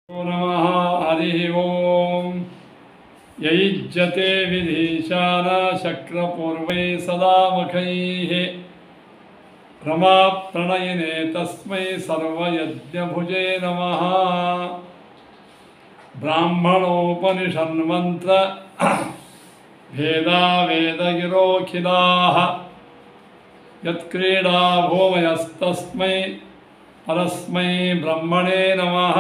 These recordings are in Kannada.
नमः हरिः ओं यैज्यते विधीशान शक्रपूर्वै सदा मुखैः रमाप्रणयिने तस्मै सर्वयज्ञभुजे नमः। ब्राह्मणोपनिषन्मन्त्र भेदा वेदगिरोखिलाः यत्क्रीडा भूमयस्तस्मै परस्मै ब्रह्मणे नमः।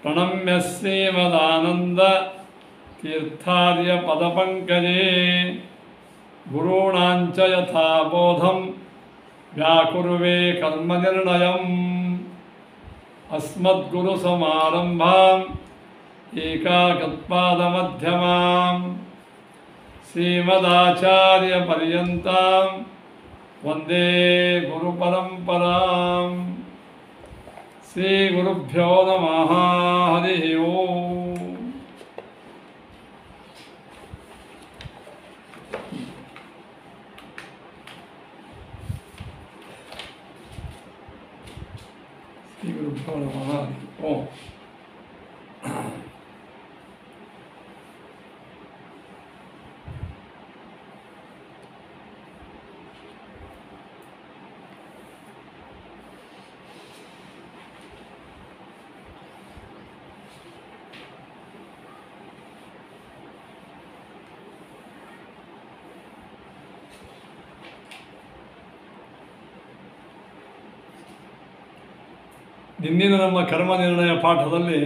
प्रणम्य श्रीमदानंद तीर्थार्य पदपंकजे गुरूणांच यथा बोधं व्याकुर्वे कर्मनिर्णयम्। अस्मद्गुरुसमारम्भाम् एकाकत्पादमध्यमाम् श्रीमदाचार्यपर्यन्तां वन्दे गुरुपरम्पराम्। श्रीगुरुभ्यो नमः हरिः ओम्। श्रीगुरुभ्यो नमः हरिः ओम्। ನಿನ್ನಿನ ನಮ್ಮ ಕರ್ಮ ನಿರ್ಣಯ ಪಾಠದಲ್ಲಿ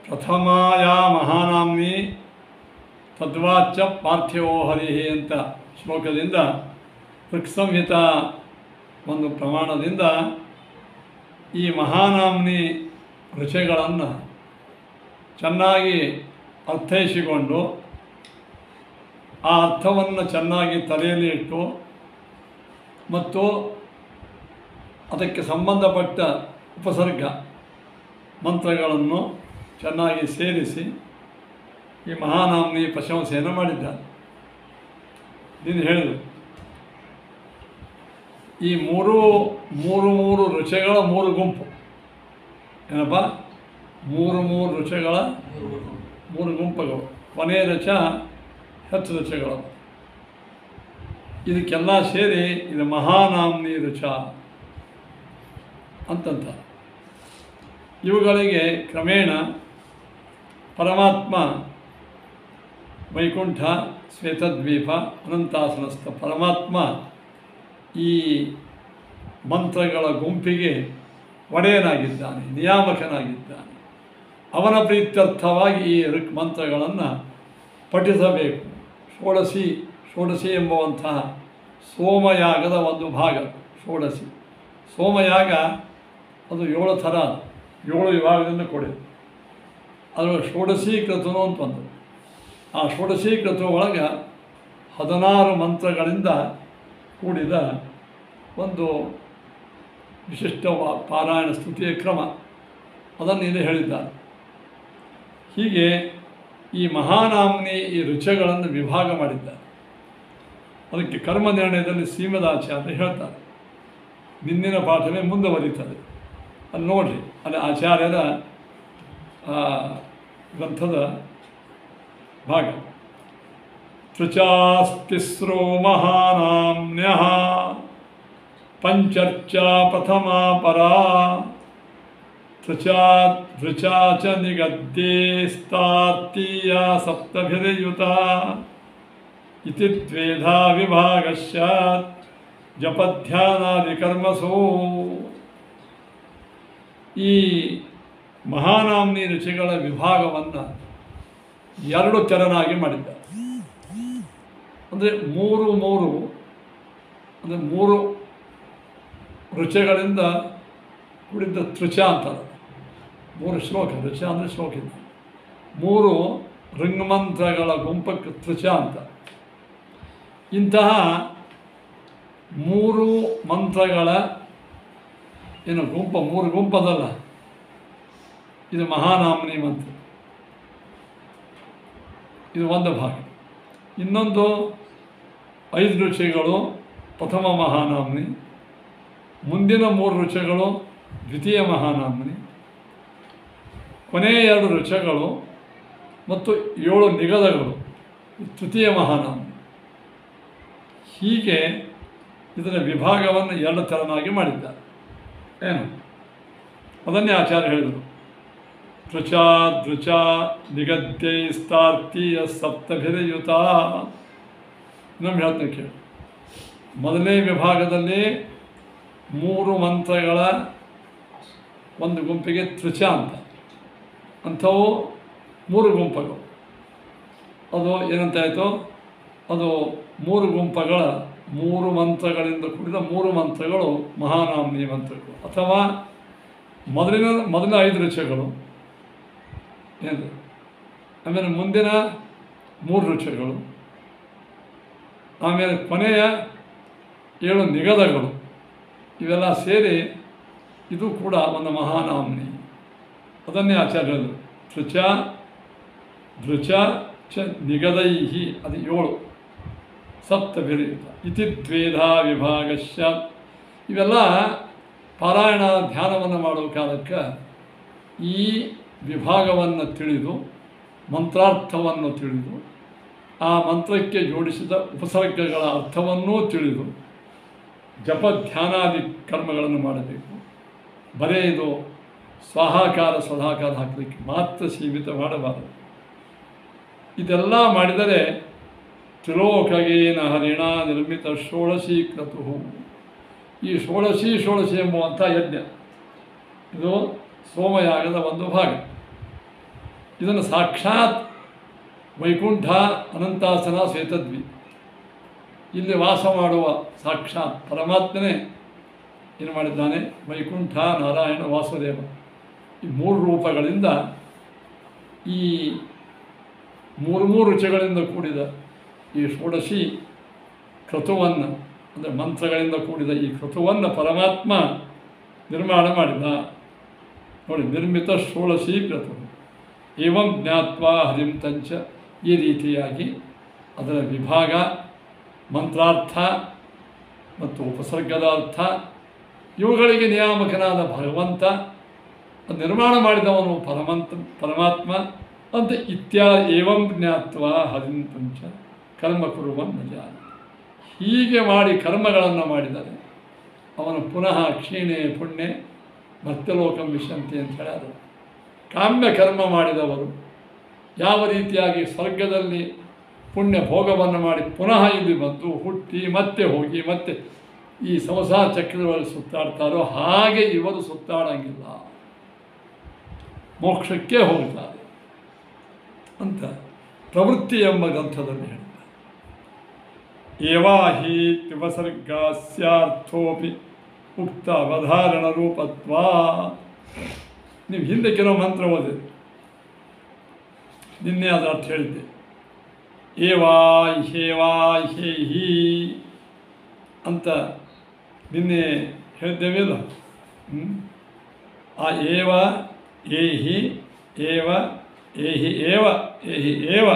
ಪ್ರಥಮಾಯಾ ಮಹಾನಾಮ್ನಿ ತದ್ವಾಚ್ಯ ಪಾರ್ಥಿವೋ ಹರಿಹಿ ಅಂತ ಶ್ಲೋಕದಿಂದ ಋಕ್ಸಂಹಿತ ಒಂದು ಪ್ರಮಾಣದಿಂದ ಈ ಮಹಾನಾಮ್ನಿ ಋಷಿಗಳನ್ನು ಚೆನ್ನಾಗಿ ಅರ್ಥೈಸಿಕೊಂಡು ಆ ಅರ್ಥವನ್ನು ಚೆನ್ನಾಗಿ ತಲೆಯಲ್ಲಿ ಇಟ್ಟು ಮತ್ತು ಅದಕ್ಕೆ ಸಂಬಂಧಪಟ್ಟ ಉಪಸರ್ಗ ಮಂತ್ರಗಳನ್ನು ಚೆನ್ನಾಗಿ ಸೇರಿಸಿ ಈ ಮಹಾನಾಮ್ನಿ ಪ್ರಶಂಸೆಯನ್ನು ಮಾಡಿದ್ದಾರೆ. ನೀನು ಹೇಳಿದರು ಈ ಮೂರು ಋಷಿಗಳ ಮೂರು ಗುಂಪು ಏನಪ್ಪ, ಮೂರು ಋಷಿಗಳ ಮೂರು ಗುಂಪುಗಳು. ಕೊನೆಯ ಋಷ ಹೆಚ್ಚು ಋಷಿಗಳು. ಇದಕ್ಕೆಲ್ಲ ಸೇರಿ ಇದು ಮಹಾನಾಮ್ನಿ ಋಷ ಅಂತಂತ. ಇವುಗಳಿಗೆ ಕ್ರಮೇಣ ಪರಮಾತ್ಮ ವೈಕುಂಠ ಶ್ವೇತದ್ವೀಪ ಅನಂತಾಸನಸ್ಥ ಪರಮಾತ್ಮ ಈ ಮಂತ್ರಗಳ ಗುಂಪಿಗೆ ಒಡೆಯನಾಗಿದ್ದಾನೆ, ನಿಯಾಮಕನಾಗಿದ್ದಾನೆ. ಅವನ ಪ್ರೀತ್ಯರ್ಥವಾಗಿ ಈ ಋಕ್ ಮಂತ್ರಗಳನ್ನು ಪಠಿಸಬೇಕು. ಷೋಡಶಿ ಎಂಬುವಂತಹ ಸೋಮಯಾಗದ ಒಂದು ಭಾಗ ಷೋಡಶಿ. ಸೋಮಯಾಗ ಅದು 7 ಥರ, 7 ವಿಭಾಗದಿಂದ ಕೂಡಿದೆ. ಅದು ಷೋಡಶೀಕೃತನು ಅಂತ ಒಂದು. ಆ ಷೋಡಶೀಕೃತ ಒಳಗೆ 16 ಮಂತ್ರಗಳಿಂದ ಕೂಡಿದ ಒಂದು ವಿಶಿಷ್ಟ ಪಾರಾಯಣ ಸ್ತುತಿಯ ಕ್ರಮ, ಅದನ್ನು ಇಲ್ಲಿ ಹೇಳಿದ್ದಾರೆ. ಹೀಗೆ ಈ ಮಹಾನಾಮ್ನಿ ಈ ಋಷಿಗಳನ್ನು ವಿಭಾಗ ಮಾಡಿದ್ದಾರೆ. ಅದಕ್ಕೆ ಕರ್ಮ ನಿರ್ಣಯದಲ್ಲಿ ಶ್ರೀಮದಾಚಾರ್ಯ ಹೇಳ್ತಾರೆ. ನಿನ್ನಿನ ಪಾಠವೇ ಮುಂದುವರಿತದೆ. ಅಲ್ಲಿ ನೋಡಿರಿ, ಅಲ್ಲಿ ಆಚಾರ್ಯರ ಗ್ರಂಥದ ಭಾಗ. ತ್ರಿಚಾಸ್ತಿಸ್ರೋ ಮಹಾನಾಮ್ನ್ಯಃ ಪಂಚರ್ಚಾ ಪ್ರಥಮಾ ಪರಾ ತ್ರಿಚಾ ಚ ನಿಗದ್ಯೇಸ್ತಾರ್ತೀಯಾ ಸಪ್ತಭಿರ್ಯುತ ಇತಿ ದ್ವೇಧಾ ವಿಭಾಗಸ್ಯಾತ್ ಜಪಧ್ಯಾನಾದಿ ಕರ್ಮಸೋ. ಈ ಮಹಾನಾಮ್ನಿ ಋಷಿಗಳ ವಿಭಾಗವನ್ನು 2 ತೆರನಾಗಿ ಮಾಡಿದ್ದಾರೆ. ಅಂದರೆ ಮೂರು ಅಂದರೆ 3 ಋಷಿಗಳಿಂದ ಕೂಡಿದ್ದ ತ್ರಿಚ ಅಂತಾರೆ. 3 ಶ್ಲೋಕ, ಋಷ ಅಂದರೆ ಶ್ಲೋಕ ಇದೆ. 3 ಋಂಗ್ಮಂತ್ರಗಳ ಗುಂಪಕ್ಕೆ ತ್ರಿಚ ಅಂತ. ಇಂತಹ 3 ಮಂತ್ರಗಳ ಏನು ಗುಂಪ, 3 ಗುಂಪದಲ್ಲ, ಇದು ಮಹಾನಾಮ್ನಿ ಮಂತ್ರ. ಇದು ಒಂದು ಭಾಗ. ಇನ್ನೊಂದು 5 ಋಷಿಗಳು ಪ್ರಥಮ ಮಹಾನಾಮ್ನಿ, ಮುಂದಿನ 3 ಋಷಿಗಳು ದ್ವಿತೀಯ ಮಹಾನಾಮನಿ, ಕೊನೆಯ 2 ಋಚಗಳು ಮತ್ತು 7 ನಿಗದಗಳು ತೃತೀಯ ಮಹಾನಾಮನಿ. ಹೀಗೆ ಇದರ ವಿಭಾಗವನ್ನು 2 ಥರನಾಗಿ ಮಾಡಿದ್ದಾರೆ. ಏನು ಅದನ್ನೇ ಆಚಾರ್ಯ ಹೇಳಿದರು. ಧೃಚ ಧೃಚ ನಿಗದ್ಯೈಸ್ತಾರ್ತೀಯ ಸಪ್ತಭಿರಯುತ. ಇನ್ನೊಮ್ಮೆ ಹೇಳ್ತೀನಿ ಕೇಳಿ. ಮೊದಲನೇ ವಿಭಾಗದಲ್ಲಿ 3 ಮಂತ್ರಗಳ ಒಂದು ಗುಂಪಿಗೆ ತ್ರಿಚ ಅಂಥವು 3 ಗುಂಪುಗಳು. ಅದು ಏನಂತಾಯಿತು, ಅದು 3 ಗುಂಪುಗಳ 3 ಮಂತ್ರಗಳಿಂದ ಕೂಡಿದ 3 ಮಂತ್ರಗಳು ಮಹಾನಾಮನಿ ಮಂತ್ರಗಳು. ಅಥವಾ ಮೊದಲಿನ 5 ಋಚಗಳು ಏನು, ಆಮೇಲೆ ಮುಂದಿನ 3 ಋಚಗಳು, ಆಮೇಲೆ ಕೊನೆಯ 7 ನಿಗದಗಳು, ಇವೆಲ್ಲ ಸೇರಿ ಇದು ಕೂಡ ಒಂದು ಮಹಾನಾಮನಿ. ಅದನ್ನೇ ಆಚಾರ್ಯ ಹೇಳಿದರು. ಧೃಚ ಧೃಚ ಚ ನಿಗದೈಹಿ, ಅದು 7 ಸಪ್ತಭಿರಯುತ ಇತಿ ದ್ವೇಧಾ ವಿಭಾಗಶ್ಯ. ಇವೆಲ್ಲ ಪಾರಾಯಣ ಧ್ಯಾನವನ್ನು ಮಾಡುವ ಕಾಲಕ್ಕೆ ಈ ವಿಭಾಗವನ್ನು ತಿಳಿದು ಮಂತ್ರಾರ್ಥವನ್ನು ತಿಳಿದು ಆ ಮಂತ್ರಕ್ಕೆ ಜೋಡಿಸಿದ ಉಪಸರ್ಗಗಳ ಅರ್ಥವನ್ನೂ ತಿಳಿದು ಜಪ ಧ್ಯಾನಾದಿ ಕರ್ಮಗಳನ್ನು ಮಾಡಬೇಕು. ಬರೇ ಇದು ಸ್ವಾಹಾಕಾರ ಸ್ವಧಾಕಾರ ಹಾಕಲಿಕ್ಕೆ ಮಾತ್ರ ಸೀಮಿತ ಮಾಡಬಾರದು. ಇದೆಲ್ಲ ಮಾಡಿದರೆ ತ್ರಿಲೋಕಗೇನ ಹರಿಣ ನಿರ್ಮಿತ ಷೋಡಶಿ ಕ್ರತು. ಈ ಷೋಡಶಿ ಎಂಬುವಂಥ ಯಜ್ಞ ಇದು ಸೋಮಯಾಗದ ಒಂದು ಭಾಗ. ಇದನ್ನು ಸಾಕ್ಷಾತ್ ವೈಕುಂಠ ಅನಂತಾಸನ ಶ್ವೇತದ್ವಿ ಇಲ್ಲಿ ವಾಸ ಮಾಡುವ ಸಾಕ್ಷಾತ್ ಪರಮಾತ್ಮನೇ ಏನು ಮಾಡಿದ್ದಾನೆ, ವೈಕುಂಠ ನಾರಾಯಣ ವಾಸುದೇವ ಈ 3 ರೂಪಗಳಿಂದ ಈ 3 ರುಚಿಗಳಿಂದ ಕೂಡಿದ ಈ ಷೋಡಶಿ ಕ್ರತುವನ್ನು, ಅಂದರೆ ಮಂತ್ರಗಳಿಂದ ಕೂಡಿದ ಈ ಕ್ರತುವನ್ನು ಪರಮಾತ್ಮ ನಿರ್ಮಾಣ ಮಾಡಿದ. ನೋಡಿ, ನಿರ್ಮಿತ ಷೋಡಶಿ ಕ್ರತು ಏವಂ ಜ್ಞಾತ್ವಾ ಹರಿಂ ತಂಚ. ಈ ರೀತಿಯಾಗಿ ಅದರ ವಿಭಾಗ, ಮಂತ್ರಾರ್ಥ ಮತ್ತು ಉಪಸರ್ಗದ ಅರ್ಥ ಇವುಗಳಿಗೆ ನಿಯಾಮಕನಾದ ಭಗವಂತ, ನಿರ್ಮಾಣ ಮಾಡಿದವನು ಪರಮಾತ್ಮ ಅಂತ ಏವಂ ಜ್ಞಾತ್ವಾ ಹರಿಂ ತಂಚ ಕರ್ಮ ಕುರುವನ್ ಜಾನ. ಹೀಗೆ ಮಾಡಿ ಕರ್ಮಗಳನ್ನು ಮಾಡಿದರೆ ಅವನು ಪುನಃ ಕ್ಷೀಣೆ ಪುಣ್ಯ ಮರ್ತ್ಯಲೋಕಂ ವಿಶಂತಿ ಅಂತ ಹೇಳ್ಯಾರ. ಕಾಮ್ಯ ಕರ್ಮ ಮಾಡಿದವರು ಯಾವ ರೀತಿಯಾಗಿ ಸ್ವರ್ಗದಲ್ಲಿ ಪುಣ್ಯ ಭೋಗವನ್ನು ಮಾಡಿ ಪುನಃ ಇಲ್ಲಿ ಬಂದು ಹುಟ್ಟಿ ಮತ್ತೆ ಹೋಗಿ ಮತ್ತೆ ಈ ಸಂಸಾರ ಚಕ್ರದಲ್ಲಿ ಸುತ್ತಾಡ್ತಾರೋ ಹಾಗೆ ಇವರು ಸುತ್ತಾಡಂಗಿಲ್ಲ, ಮೋಕ್ಷಕ್ಕೆ ಹೋಗ್ತಾರೆ ಅಂತ ಪ್ರವೃತ್ತಿ ಎಂಬ ಗ್ರಂಥದಲ್ಲಿ ಹೇಳ್ತಾರೆ. ಏವಾಹಿ ತ್ರಿವಸರ್ಗಾಸ್ಯಾರ್ಥೋಪಿ ಉಕ್ತ ಅವಧಾರಣ ರೂಪತ್ವಾ. ನೀವು ಹಿಂದೆ ಕೆಲವು ಮಂತ್ರ ಓದಿದೆ, ನಿನ್ನೆ ಅದರ ಅರ್ಥ ಹೇಳಿದ್ದೆ. ಏವಾಯ್ ಹೇವಾಯ್ ಹೇ ಹಿ ಅಂತ ನಿನ್ನೆ ಹೇಳಿದ್ದೇವಿಲ್ಲ. ಆ ಏವ ಏಹಿ ಏವ ಏಹಿ ಏವ ಏಹಿ ಏವ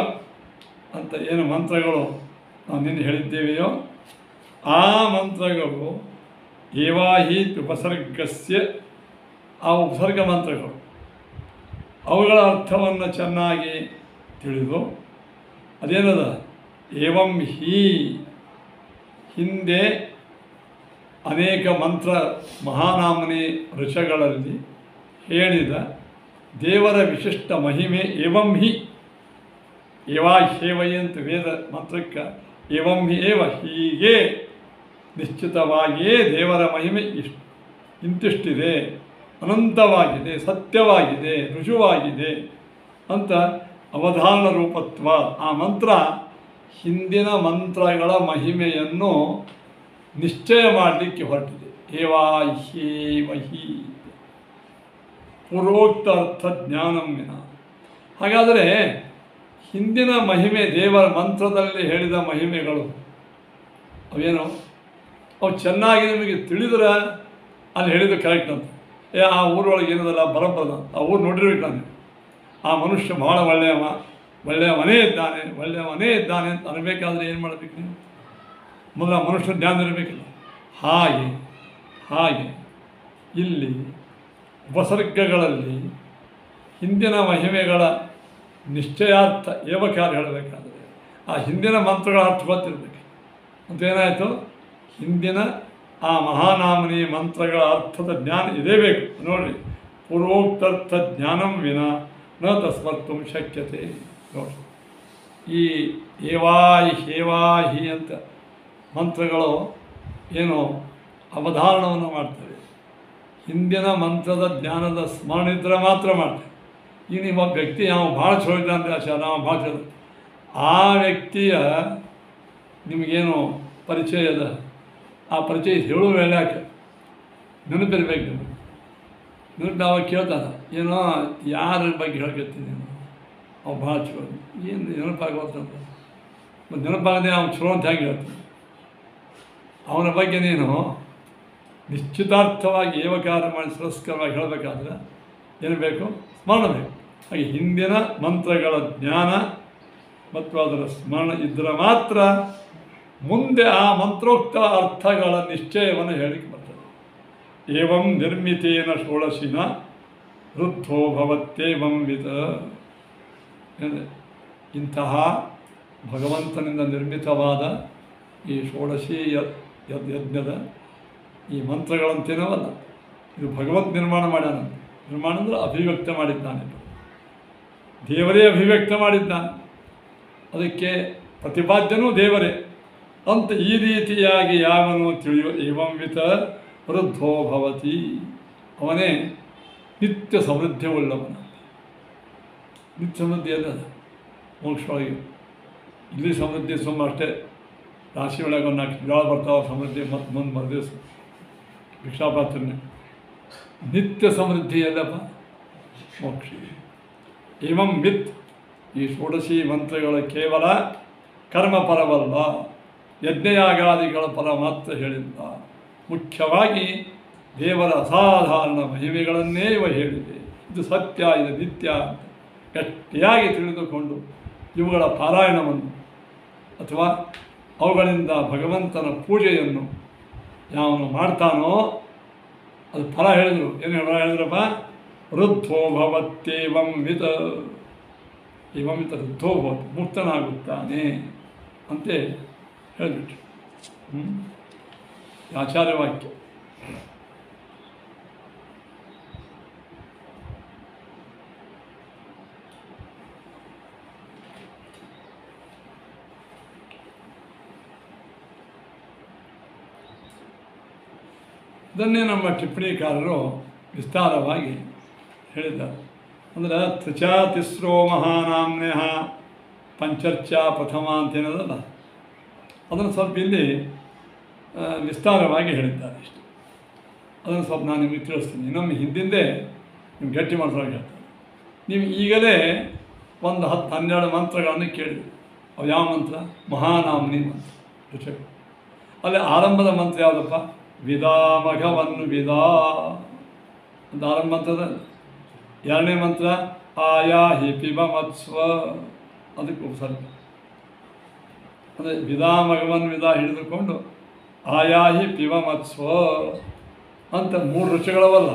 ಅಂತ ಏನು ಮಂತ್ರಗಳು ನಾವು ನಿನ್ನೆ ಹೇಳಿದ್ದೇವೆಯೋ ಆ ಮಂತ್ರಗಳು ಏವಾಹಿ ಉಪಸರ್ಗಸ್ಯ, ಆ ಉಪಸರ್ಗ ಮಂತ್ರಗಳು ಅವುಗಳ ಅರ್ಥವನ್ನು ಚೆನ್ನಾಗಿ ತಿಳಿದು ಅದೇನದ ಏವಂ ಹಿ, ಹಿಂದೆ ಅನೇಕ ಮಂತ್ರ ಮಹಾನಾಮನಿ ಋಷಗಳಲ್ಲಿ ಹೇಳಿದ ದೇವರ ವಿಶಿಷ್ಟ ಮಹಿಮೆ ಏವಂ ಹಿ. ಏವಾ ಹೇವೈ ಅಂತ ವೇದ ಮಂತ್ರಕ್ಕೆ ಏವಂ ಹಿ ಏವ, ಹೀಗೆ ನಿಶ್ಚಿತವಾಗಿಯೇ ದೇವರ ಮಹಿಮೆ ಇಂತಿಷ್ಟಿದೆ, ಅನಂತವಾಗಿದೆ, ಸತ್ಯವಾಗಿದೆ, ರುಜುವಾಗಿದೆ ಅಂತ ಅವಧಾನ ರೂಪತ್ವ. ಆ ಮಂತ್ರ ಹಿಂದಿನ ಮಂತ್ರಗಳ ಮಹಿಮೆಯನ್ನು ನಿಶ್ಚಯ ಮಾಡಲಿಕ್ಕೆ ಹೊರಟಿದೆ. ಏವಾ ಹೇವಹಿ ಪೂರ್ವೋಕ್ತ ಅರ್ಥ ಜ್ಞಾನಂ ವಿನ. ಹಾಗಾದರೆ ಹಿಂದಿನ ಮಹಿಮೆ, ದೇವರ ಮಂತ್ರದಲ್ಲಿ ಹೇಳಿದ ಮಹಿಮೆಗಳು ಅವೇನು, ಅವು ಚೆನ್ನಾಗಿ ನಿಮಗೆ ತಿಳಿದ್ರೆ ಅಲ್ಲಿ ಹೇಳಿದ್ದು ಕರೆಕ್ಟ್ ಅಂತ. ಆ ಊರೊಳಗೆ ಏನದಲ್ಲ ಬರಬರದ, ಆ ಊರು ನೋಡಿರ್ಬೇಕು ನಾನು, ಆ ಮನುಷ್ಯ ಭಾಳ ಒಳ್ಳೆಯವನೇ ಇದ್ದಾನೆ ಅಂತ ಅನ್ಬೇಕಾದ್ರೆ ಏನು ಮಾಡಬೇಕು ನೀವು? ಮೊದಲು ಆ ಮನುಷ್ಯನ ಜ್ಞಾನ ಇರಬೇಕಿಲ್ಲ. ಹಾಗೆ ಇಲ್ಲಿ ಉಪಸರ್ಗಗಳಲ್ಲಿ ಹಿಂದಿನ ಮಹಿಮೆಗಳ ನಿಶ್ಚಯಾರ್ಥ ಏವಕಾರ ಹೇಳಬೇಕಾದರೆ ಆ ಹಿಂದಿನ ಮಂತ್ರಗಳ ಅರ್ಥ ಗೊತ್ತಿರಬೇಕು. ಅಂತೇನಾಯಿತು, ಹಿಂದಿನ ಆ ಮಹಾನಾಮನಿ ಮಂತ್ರಗಳ ಅರ್ಥದ ಜ್ಞಾನ ಇದೇ ಬೇಕು. ನೋಡಿರಿ, ಪೂರ್ವೋಕ್ತರ್ಥ ಜ್ಞಾನಂ ವಿನ ನ ತಸ್ಮರ್ತು ಶಕ್ಯತೆ. ನೋಡಿ, ಈ ಏವಾಯಿ ಹೇವಾಹಿ ಅಂತ ಮಂತ್ರಗಳು ಏನು ಅವಧಾರಣವನ್ನು ಮಾಡ್ತವೆ. ಹಿಂದಿನ ಮಂತ್ರದ ಜ್ಞಾನದ ಸ್ಮರಣೆ ಇದ್ದರೆ ಮಾತ್ರ ಮಾಡ್ತೇವೆ. ಈಗ ನಿಮ್ಮ ವ್ಯಕ್ತಿ ನಾವು ಭಾಳ ಚಲೋ ಇದ್ದಾನೆ ಆಚಾರ, ನಾವು ಭಾಳ ಚಲೋ, ಆ ವ್ಯಕ್ತಿಯ ನಿಮಗೇನು ಪರಿಚಯ ಅದ, ಆ ಪರಿಚಯ ಹೇಳುವ ವೇಳೆ ಯಾಕೆ ನೆನಪಿರ್ಬೇಕು. ನಿಮಗೆ ನೆನಪು ಅವಾಗ ಕೇಳ್ತಾನೆ, ಏನೋ ಯಾರ ಬಗ್ಗೆ ಹೇಳ್ಕತ್ತೀನಿ ನೀನು, ಅವು ಭಾಳ ಚಲೋ, ಏನು ನೆನಪಾಗೋತ್ತಂತ. ಮತ್ತು ನೆನಪಾಗದೆ ಅವ್ನು ಚಲೋ ಅಂತ ಹೇಗೆ ಹೇಳ್ತಾನೆ. ಅವನ ಬಗ್ಗೆ ನೀನು ನಿಶ್ಚಿತಾರ್ಥವಾಗಿ ಏವಕಾರ ಮಾಡಿ ಸುರಸ್ಕರವಾಗಿ ಹೇಳಬೇಕಾದ್ರೆ ಏನು ಬೇಕು, ಸ್ಮರಣ ಬೇಕು. ಹಾಗೆ ಹಿಂದಿನ ಮಂತ್ರಗಳ ಜ್ಞಾನ ಮತ್ತು ಅದರ ಸ್ಮರಣ ಇದ್ದರೆ ಮಾತ್ರ ಮುಂದೆ ಆ ಮಂತ್ರೋಕ್ತ ಅರ್ಥಗಳ ನಿಶ್ಚಯವನ್ನು ಹೇಳಿಕೆ ಬರ್ತದೆ. ಏವಂ ನಿರ್ಮಿತೇನ ಷೋಡಶಿನ ವೃದ್ಧೋ ಭವತ್ತೇವಂ ವಿಧ. ಇಂತಹ ಭಗವಂತನಿಂದ ನಿರ್ಮಿತವಾದ ಈ ಷೋಡಶಿ ಯಜ್ಞದ ಈ ಮಂತ್ರಗಳಂತೇನವಲ್ಲ, ಇದು ಭಗವಂತ ನಿರ್ಮಾಣ ಮಾಡ್ಯಾನಂತೆ. ನಿರ್ಮಾಣ ಅಂದರೆ ಅಭಿವ್ಯಕ್ತ ಮಾಡಿದ್ದಾನೆ, ದೇವರೇ ಅಭಿವ್ಯಕ್ತ ಮಾಡಿದ್ದಾನೆ. ಅದಕ್ಕೆ ಪ್ರತಿಪಾದ್ಯನೂ ದೇವರೇ ಅಂತ ಈ ರೀತಿಯಾಗಿ ಯಾವನು ತಿಳಿಯುವ ಏವಂವಿತ ವೃದ್ಧೋ ಭವತಿ, ಅವನೇ ನಿತ್ಯ ಸಮೃದ್ಧಿ ಉಳ್ಳವನ. ನಿತ್ಯ ಸಮೃದ್ಧಿ ಅಲ್ಲ ಮೋಕ್ಷವಾಗಿ. ಇಲ್ಲಿ ಸಮೃದ್ಧಿ ಸುಮ್ಮ ಅಷ್ಟೇ, ರಾಶಿ ಒಳಗೆ ಒಂದು 4 ಜೋಳ ಬರ್ತಾವೆ ಸಮೃದ್ಧಿ, ಮತ್ತು ಮುಂದೆ ಮರುದಿವಸ ಭಿಕ್ಷಾಪಾತ್ರನೇ. ನಿತ್ಯ ಸಮೃದ್ಧಿ ಎಲ್ಲಪ್ಪ ಮೋಕ್ಷ. ಏವಂ ವಿತ್, ಈ ಷೋಡಶಿ ಮಂತ್ರಗಳ ಕೇವಲ ಕರ್ಮಪರವಲ್ಲ, ಯಜ್ಞಯಾಗಾದಿಗಳ ಪರ ಮಾತ್ರ ಹೇಳಿಲ್ಲ. ಮುಖ್ಯವಾಗಿ ದೇವರ ಅಸಾಧಾರಣ ಮಹಿಮೆಗಳನ್ನೇ ಇವ ಹೇಳಿದೆ. ಇದು ಸತ್ಯ, ಇದು ನಿತ್ಯ ಅಂತ ಗಟ್ಟಿಯಾಗಿ ತಿಳಿದುಕೊಂಡು ಇವುಗಳ ಪಾರಾಯಣವನ್ನು ಅಥವಾ ಅವುಗಳಿಂದ ಭಗವಂತನ ಪೂಜೆಯನ್ನು ಯಾವನು ಮಾಡ್ತಾನೋ ಅದು ಫಲ ಹೇಳಿದರು. ಏನು ಹೇಳಿದ್ರಪ್ಪ, ವೃದ್ಧೋ ಭವತ್ತೇವಂ ವಿತ, ಏವಂ ವಿತ ವೃದ್ಧೋ ಭವತಿ, ಮುಕ್ತನಾಗುತ್ತಾನೆ ಅಂತೆ ಹೇಳಿಬಿಟ್ರು. ಆಚಾರ್ಯ ವಾಕ್ಯ. ಇದನ್ನೇ ನಮ್ಮ ಟಿಪ್ಪಣಿಕಾರರು ವಿಸ್ತಾರವಾಗಿ ಹೇಳಿದ್ದಾರೆ. ಅಂದರೆ ತ್ರಿಚಾ ತಿಸ್ರೋ ಮಹಾನಾಮ್ನ್ಯ ಪಂಚರ್ಚ ಪ್ರಥಮ ಅಂತೇನದಲ್ಲ, ಅದನ್ನು ಸ್ವಲ್ಪ ಇಲ್ಲಿ ವಿಸ್ತಾರವಾಗಿ ಹೇಳಿದ್ದಾರೆ. ಇಷ್ಟು ಅದನ್ನು ಸ್ವಲ್ಪ ನಾನು ನಿಮಗೆ ತಿಳಿಸ್ತೀನಿ. ನಮ್ಮ ಹಿಂದಿಂದೆ ನಿಮ್ಗೆ ಗಟ್ಟಿ ಮಾಡಿಸೋಕೆ ಹೇಳ್ತಾರೆ. ನೀವು ಈಗಲೇ ಒಂದು 10-12 ಮಂತ್ರಗಳನ್ನು ಕೇಳಿದ್ರಿ. ಅವು ಯಾವ ಮಂತ್ರ? ಮಹಾನಾಮ್ನಿ ಮಂತ್ರ ಋಷಭ. ಅಲ್ಲಿ ಆರಂಭದ ಮಂತ್ರ ಯಾವುದಪ್ಪ? ವಿದಾಮಘವನ್ನು ವಿದಾ ಅಂತ ಆರಂಭ ಮಂತ್ರದ. ಎರಡನೇ ಮಂತ್ರ ಆಯಾ ಹಿ ಪಿಬ ಮತ್ಸ್ವ, ಅದಕ್ಕೆ ಉಪಸರ್ಗ. ಅಂದರೆ ವಿದಾಮಘವನ್ನು ವಿದಾ ಹಿಡಿದುಕೊಂಡು ಆಯಾ ಹಿ ಪಿಬ ಮತ್ಸ್ವ ಅಂತ 3 ಋಷಿಗಳವಲ್ಲ.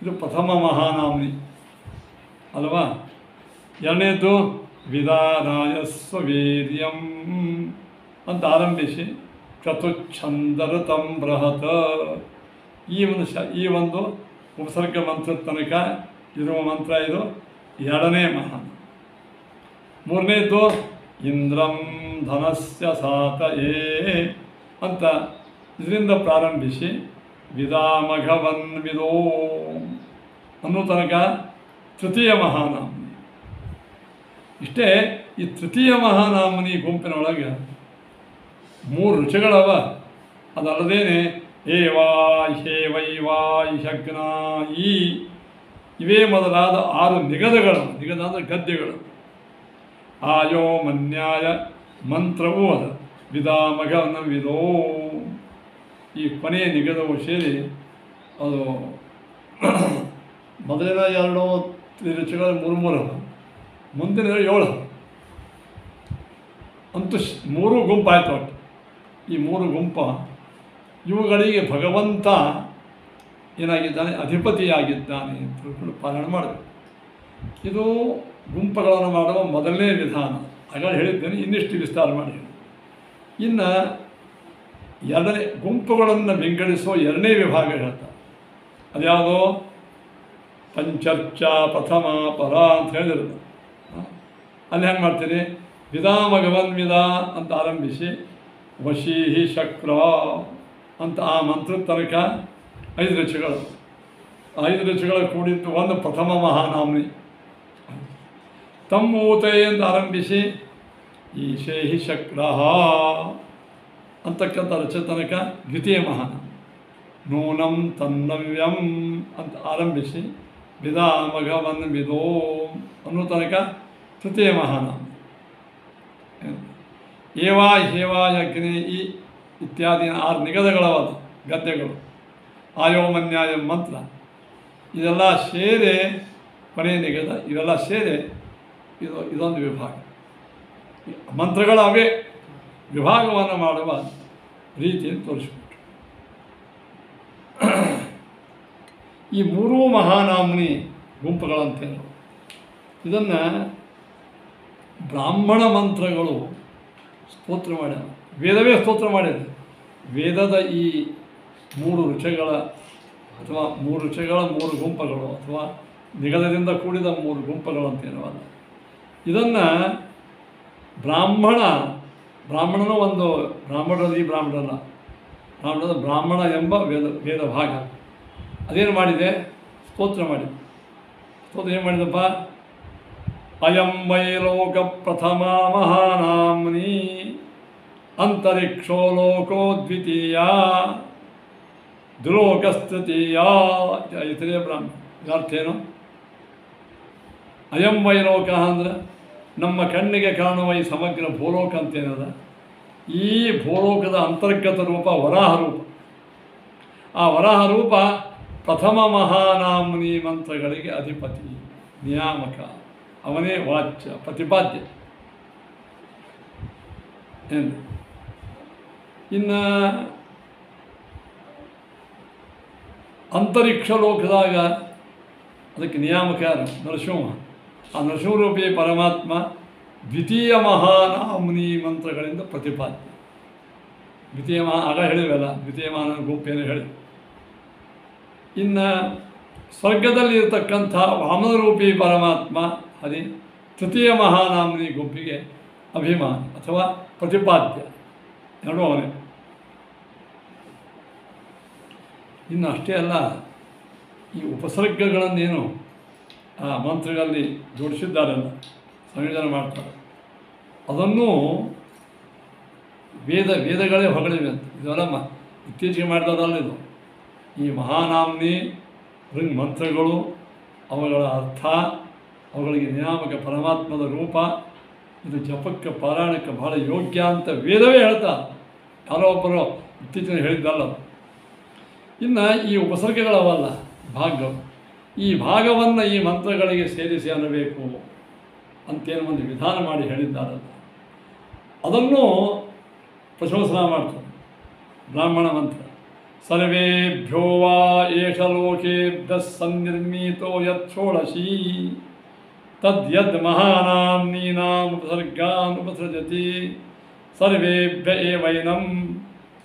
ಇದು ಪ್ರಥಮ ಮಹಾನಾಮ್ನಿ ಅಲ್ವಾ. ಎರಡನೇದು ವಿದಾರಾಯ ಸ್ವವೀರ್ಯಂ ಅಂತ ಆರಂಭಿಸಿ ಚತುಚ್ಛಂದರತಂ ಬೃಹತ್, ಈ ಒಂದು ಉಪಸರ್ಗ ಮಂತ್ರದ ತನಕ ಇರುವ ಮಂತ್ರ ಇದು ಎರಡನೇ ಮಹಾನ್. ಮೂರನೇದು ಇಂದ್ರಂ ಧನಸ್ಯ ಸಾತಯೇ ಅಂತ ಇದರಿಂದ ಪ್ರಾರಂಭಿಸಿ ವಿದಾಮಘವನ್ ವಿದೋ ಅನ್ನೋ ತನಕ ತೃತೀಯ ಮಹಾನಾಮ್ನಿ. ಇಷ್ಟೇ ಈ ತೃತೀಯ ಮಹಾನಾಮ್ನಿ ಗುಂಪಿನೊಳಗೆ 3 ಋಷಿಗಳವ. ಅದಲ್ಲದೇನೆ ಏವಾಯ್ ಹೇವೈವಾಯ್ ಶಗ್ನ ಇವೇ ಮೊದಲಾದ 6 ನಿಗದಗಳು. ನಿಗದ ಅಂದರೆ ಗದ್ಯಗಳು. ಆಯೋ ಮನ್ಯಾಯ ಮಂತ್ರವೂ ಅದ. ವಿದಾಮಘವನ ವಿದೋ ಈ ಕೊನೆಯ ನಿಗದವು ಸೇರಿ ಅದು ಮೊದಲಿನ 2 ಋಷಿಗಳು 3 ಅವ, ಮುಂದಿನ 7 ಅಂತೂ 3 ಗುಂಪಾಯ್ತು. ಒಟ್ಟು ಈ 3 ಗುಂಪ ಇವುಗಳಿಗೆ ಭಗವಂತ ಏನಾಗಿದ್ದಾನೆ, ಅಧಿಪತಿಯಾಗಿದ್ದಾನೆ ಅಂತ ತಿಳ್ಕೊಂಡು ಪಾಲನೆ ಮಾಡಬೇಕು. ಇದು ಗುಂಪುಗಳನ್ನು ಮಾಡುವ ಮೊದಲನೇ ವಿಧಾನ. ಹಾಗಾಗಿ ಹೇಳಿದ್ದೇನೆ, ಇನ್ನಿಷ್ಟು ವಿಸ್ತಾರ ಮಾಡಿ. ಇನ್ನು ಎರಡನೇ ಗುಂಪುಗಳನ್ನು ವಿಂಗಡಿಸುವ ಎರಡನೇ ವಿಭಾಗ ಹೇಳ್ತಾರೆ. ಅದ್ಯಾವುದು? ಪಂಚರ್ಚ ಪ್ರಥಮ ಪರ ಅಂತ ಹೇಳಿದ್ರು. ಅಲ್ಲಿ ಹೆಂಗೆ ಮಾಡ್ತೀರಿ? ವಿಧಾಮಗವನ್ವಿದ ಅಂತ ಆರಂಭಿಸಿ ವಶೀಹಿ ಶಕ್ರ ಅಂತ ಆ ಮಂತ್ರದ ತನಕ 5 ರುಚಿಗಳು. 5 ರುಚಿಗಳು ಕೂಡಿದ್ದು ಒಂದು ಪ್ರಥಮ ಮಹಾನಾಮ್ನಿ. ತಮ್ಮೂತೆ ಅಂತ ಆರಂಭಿಸಿ ಈಶೇಹಿ ಶಕ್ರ ಅಂತಕ್ಕಂಥ ರುಚಿ ತನಕ ದ್ವಿತೀಯ ಮಹಾನಾಮ. ನೂನಂ ತನ್ನವ್ಯಂ ಅಂತ ಆರಂಭಿಸಿ ವಿಧಾಮಗವನ್ವಿದೋ ಅನ್ನೋ ತನಕ ತೃತೀಯ ಮಹಾನಾಮ. ಏವಾ ಹೇವಾ ಯಜ್ಞೆ ಈ ಇತ್ಯಾದಿ 6 ನಿಗದಗಳವಲ್ಲ ಗದ್ಯಗಳು. ಆಯೋಮನ್ಯಾಯ ಮಂತ್ರ ಇದೆಲ್ಲ ಸೇರಿ ಕೊನೆಯ ನಿಗದ. ಇವೆಲ್ಲ ಸೇರಿ ಇದೊಂದು ವಿಭಾಗ. ಮಂತ್ರಗಳ ಅವೇ ವಿಭಾಗವನ್ನು ಮಾಡುವ ರೀತಿಯನ್ನು ತೋರಿಸ್ಬಿಟ್ಟು ಈ 3 ಮಹಾನಾಮ್ನಿ ಗುಂಪುಗಳಂತೇನು. ಇದನ್ನು ಬ್ರಾಹ್ಮಣ ಮಂತ್ರಗಳು ಸ್ತೋತ್ರ ಮಾಡ್ಯಾರ. ವೇದವೇ ಸ್ತೋತ್ರ ಮಾಡಿದೆ. ವೇದದ ಈ 3 ರುಚಿಗಳ ಅಥವಾ 3 ರುಚಿಗಳ 3 ಗುಂಪುಗಳು ಅಥವಾ ನಿಗದದಿಂದ ಕೂಡಿದ 3 ಗುಂಪುಗಳು ಅಂತೇನವಲ್ಲ. ಇದನ್ನು ಬ್ರಾಹ್ಮಣನೂ ಒಂದು ಬ್ರಾಹ್ಮಣರಲ್ಲಿ ಈ ಬ್ರಾಹ್ಮಣನ ಬ್ರಾಹ್ಮಣ ಎಂಬ ವೇದ ಭಾಗ ಅದೇನು ಮಾಡಿದೆ? ಸ್ತೋತ್ರ ಮಾಡಿದೆ. ಸ್ತೋತ್ರ ಏನು ಮಾಡಿದಪ್ಪ? ಅಯಂ ವೈಲೋಕ ಪ್ರಥಮ ಮಹಾನಾಮ್ನಿ ಅಂತರಿಕ್ಷೋ ಲೋಕೋ ದ್ವಿತೀಯ ದುಲೋಕಸ್ತೃತೀಯ ಇತರೇ ಬ್ರಾಹ್ಮಣ. ಇದರ್ಥ ಏನು? ಅಯಂ ವೈಲೋಕ ಅಂದರೆ ನಮ್ಮ ಕಣ್ಣಿಗೆ ಕಾಣುವ ಈ ಸಮಗ್ರ ಭೂಲೋಕ ಅಂತೇನದ, ಈ ಭೂಲೋಕದ ಅಂತರ್ಗತ ರೂಪ ವರಾಹ ರೂಪ. ಆ ವರಾಹ ರೂಪ ಪ್ರಥಮ ಮಹಾನಾಮ್ನಿ ಮಂತ್ರಗಳಿಗೆ ಅಧಿಪತಿ, ನಿಯಾಮಕ, ಅವನೇ ವಾಚ್ಯ ಪ್ರತಿಪಾದ್ಯ ಎಂದು. ಇನ್ನು ಅಂತರಿಕ್ಷ ಲೋಕದಾಗ ಅದಕ್ಕೆ ನಿಯಾಮಕ ಯಾರು? ನರಸಿಂಹ. ಆ ನರಸಿಂಹರೂಪಿ ಪರಮಾತ್ಮ ದ್ವಿತೀಯ ಮಹಾನಾಮ್ನಿ ಮಂತ್ರಗಳಿಂದ ಪ್ರತಿಪಾದ್ಯ. ದ್ವಿತೀಯ ಆಗ ಹೇಳಿವಲ್ಲ, ದ್ವಿತೀಯ ಮಹಾನ ಗುಂಪೇನು ಹೇಳಿ. ಇನ್ನು ಸ್ವರ್ಗದಲ್ಲಿ ಇರತಕ್ಕಂಥ ವಾಮನರೂಪಿ ಪರಮಾತ್ಮ ಹರಿ ತೃತೀಯ ಮಹಾನಾಮ್ನಿ ಗುಂಪಿಗೆ ಅಭಿಮಾನ ಅಥವಾ ಪ್ರತಿಪಾದ್ಯ, ಎರಡೂ ಅವನೇ. ಇನ್ನು ಅಷ್ಟೇ ಅಲ್ಲ, ಈ ಉಪಸರ್ಗಗಳನ್ನೇನು ಆ ಮಂತ್ರಗಳಲ್ಲಿ ಜೋಡಿಸಿದ್ದಾರಲ್ಲ, ಸಂಯೋಜನೆ ಮಾಡ್ತಾರೆ, ಅದನ್ನು ವೇದಗಳೇ ಹೊಗಳಿವೆ ಅಂತ. ಇದೆಲ್ಲ ಇತ್ತೀಚೆಗೆ ಮಾಡಿದವರಲ್ಲ ಇದು. ಈ ಮಹಾನಾಮ್ನಿ ಋಂಗ್ ಮಂತ್ರಗಳು, ಅವುಗಳ ಅರ್ಥ, ಅವುಗಳಿಗೆ ನಿಯಾಮಕ ಪರಮಾತ್ಮದ ರೂಪ, ಇದು ಜಪಕ್ಕೆ ಪಾರಾಯಣಕ್ಕೆ ಬಹಳ ಯೋಗ್ಯ ಅಂತ ವೇದವೇ ಹೇಳ್ತಾ. ಯಾರೋ ಒಬ್ಬರು ಇತ್ತೀಚೆಗೆ ಹೇಳಿದ್ದಲ್ಲ. ಇನ್ನು ಈ ಉಪಸರ್ಗಗಳವಲ್ಲ ಭಾಗಗಳು, ಈ ಭಾಗವನ್ನು ಈ ಮಂತ್ರಗಳಿಗೆ ಸೇರಿಸಿ ಅನ್ನಬೇಕು ಅಂತೇನು ಒಂದು ವಿಧಾನ ಮಾಡಿ ಹೇಳಿದ್ದಾರಲ್ಲ, ಅದನ್ನು ಪ್ರಶಂಸನ ಮಾಡ್ತಾರೆ ಬ್ರಾಹ್ಮಣ ಮಂತ್ರ. ಸರ್ವೇಭ್ಯೋ ವಾ ಏಷ ಲೋಕೇಭ್ಯಃ ಸನ್ನಿರ್ಮಿತೋ ಯತ್ ಷೋಡಶಿ ತದ್ಯದ್ ಮಹಾನಾಮ್ನೀನಾಂ ಉಪಸರ್ಗಾನ್ ಉಪಸೃಜತಿ ಸರ್ವೇಭ್ಯ ಏವೈನಂ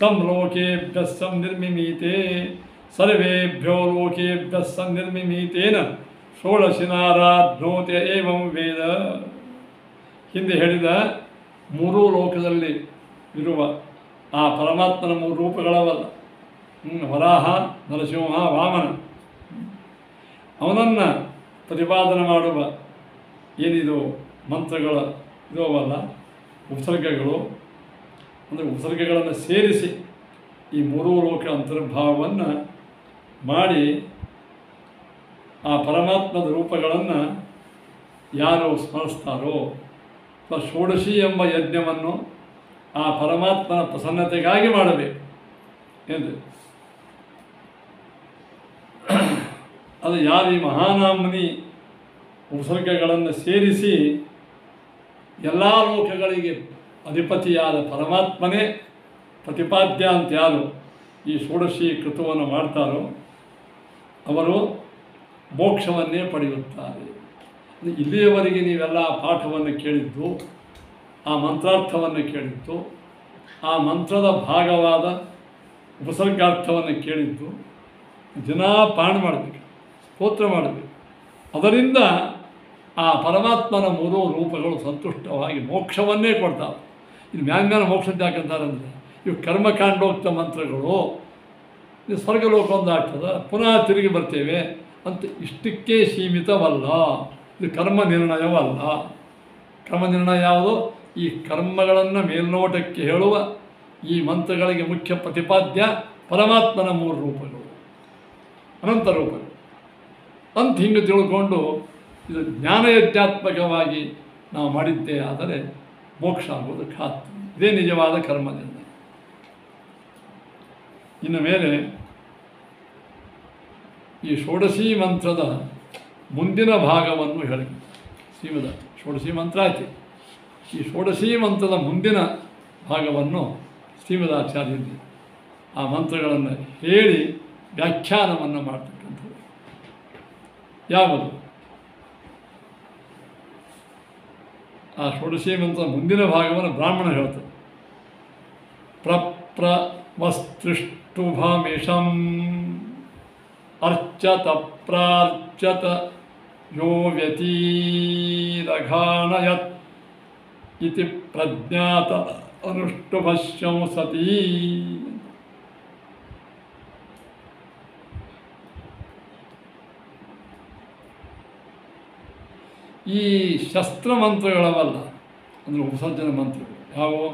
ತಂ ಲೋಕೇಭ್ಯಃ ಸನ್ನಿರ್ಮಿಮೀತೆ ಸರ್ವೇಭ್ಯೋ ಲೋಕೇಭ್ಯಃ ಸನ್ನಿರ್ಮಿಮೀತೇನ ಷೋಡಶಿನಾರಾಧ್ನೋತಿ ಏವಂ ವೇದ. ಹಿಂದೆ ಹೇಳಿದ 3 ಲೋಕದಲ್ಲಿ ಇರುವ ಆ ಪರಮಾತ್ಮನ 3 ರೂಪಗಳವಲ್ಲ, ವರಾಹ, ನರಸಿಂಹ, ವಾಮನ, ಅವನನ್ನು ಪ್ರತಿಪಾದನೆ ಮಾಡುವ ಏನಿದು ಮಂತ್ರಗಳ ಇದವಲ್ಲ ಉಪಸರ್ಗಗಳು, ಅಂದರೆ ಉಪಸರ್ಗಗಳನ್ನು ಸೇರಿಸಿ ಈ 3 ಲೋಕ ಅಂತರ್ಭಾವವನ್ನು ಮಾಡಿ ಆ ಪರಮಾತ್ಮದ ರೂಪಗಳನ್ನು ಯಾರು ಸ್ಮರಿಸ್ತಾರೋ ಅಥವಾ ಷೋಡಶಿ ಎಂಬ ಯಜ್ಞವನ್ನು ಆ ಪರಮಾತ್ಮನ ಪ್ರಸನ್ನತೆಗಾಗಿ ಮಾಡಬೇಕು ಎಂದು. ಅದು ಯಾರು ಈ ಮಹಾನಾಮ್ನಿ ಉಪಸರ್ಗಗಳನ್ನು ಸೇರಿಸಿ ಎಲ್ಲ ಲೋಕಗಳಿಗೆ ಅಧಿಪತಿಯಾದ ಪರಮಾತ್ಮನೇ ಪ್ರತಿಪಾದ್ಯ ಅಂತ ಯಾರು ಈ ಷೋಡಶಿ ಕೃತವನ್ನು ಮಾಡ್ತಾರೋ ಅವರು ಮೋಕ್ಷವನ್ನೇ ಪಡೆಯುತ್ತಾರೆ. ಇಲ್ಲಿಯವರೆಗೆ ನೀವೆಲ್ಲ ಪಾಠವನ್ನು ಕೇಳಿದ್ದು, ಆ ಮಂತ್ರಾರ್ಥವನ್ನು ಕೇಳಿದ್ದು, ಆ ಮಂತ್ರದ ಭಾಗವಾದ ಉಪಸರ್ಗಾರ್ಥವನ್ನು ಕೇಳಿದ್ದು, ಜನ ಪಾಠ ಮಾಡಬೇಕು, ಸ್ತೋತ್ರ ಮಾಡಬೇಕು. ಅದರಿಂದ ಆ ಪರಮಾತ್ಮನ ಮೂರೂ ರೂಪಗಳು ಸಂತುಷ್ಟವಾಗಿ ಮೋಕ್ಷವನ್ನೇ ಕೊಡ್ತಾವೆ. ಇದು ಮ್ಯಾನ್ಮ್ಯಾನ ಮೋಕ್ಷದ ಯಾಕಂತಾರಂದರೆ ಇವು ಕರ್ಮಕಾಂಡೋಕ್ತ ಮಂತ್ರಗಳು, ಇದು ಸ್ವರ್ಗಲೋಕ ಒಂದಾಗ್ತದೆ, ಪುನಃ ತಿರುಗಿ ಬರ್ತೇವೆ ಅಂತ ಇಷ್ಟಕ್ಕೆ ಸೀಮಿತವಲ್ಲ. ಇದು ಕರ್ಮ ನಿರ್ಣಯವಲ್ಲ. ಕರ್ಮ ನಿರ್ಣಯ ಯಾವುದು? ಈ ಕರ್ಮಗಳನ್ನು ಮೇಲ್ನೋಟಕ್ಕೆ ಹೇಳುವ ಈ ಮಂತ್ರಗಳಿಗೆ ಮುಖ್ಯ ಪ್ರತಿಪಾದ್ಯ ಪರಮಾತ್ಮನ ಮೂರು ರೂಪಗಳು, ಅನಂತ ರೂಪಗಳು ಅಂತ ಹಿಂಗೆ ತಿಳ್ಕೊಂಡು ಇದು ಜ್ಞಾನಯಜ್ಞಾತ್ಮಕವಾಗಿ ನಾವು ಮಾಡಿದ್ದೇ ಆದರೆ ಮೋಕ್ಷ ಆಗುವುದು ಖಾತ್ರಿ. ಇದೇ ನಿಜವಾದ ಕರ್ಮ ನಿರ್ಣಯ. ಇನ್ನು ಮೇಲೆ ಈ ಷೋಡಶಿ ಮಂತ್ರದ ಮುಂದಿನ ಭಾಗವನ್ನು ಹೇಳಿ, ಶ್ರೀಮದ ಷೋಡಶಿ ಮಂತ್ರ ಆಯ್ತು. ಈ ಷೋಡಶಿ ಮಂತ್ರದ ಮುಂದಿನ ಭಾಗವನ್ನು ಶ್ರೀಮದಾಚಾರ್ಯರು ಆ ಮಂತ್ರಗಳನ್ನು ಹೇಳಿ ವ್ಯಾಖ್ಯಾನವನ್ನು ಮಾಡ್ತಕ್ಕಂಥದ್ದು ಯಾವುದು? ಆ ಷೋಡಶಿ ಮಂತ್ರದ ಮುಂದಿನ ಭಾಗವನ್ನು ಬ್ರಾಹ್ಮಣ ಹೇಳ್ತಾರೆ. ಪ್ರಪ್ರವಸ್ತೃಷ್ಟುಭಮಿಷಂ ಅರ್ಚತ ಪ್ರಾರ್ಚತ ಯೋ ವ್ಯತೀರಘಾಣಯತ್ ಇತಿ ಪ್ರಜ್ಞಾತ ಅನುಷ್ಟುಭಶ್ಯಂ ಸತೀ. ಈ ಶಸ್ತ್ರ ಮಂತ್ರಗಳವಲ್ಲ, ಅಂದರೆ ಉಪಸರ್ಜನ ಮಂತ್ರಗಳು ಯಾವುವು?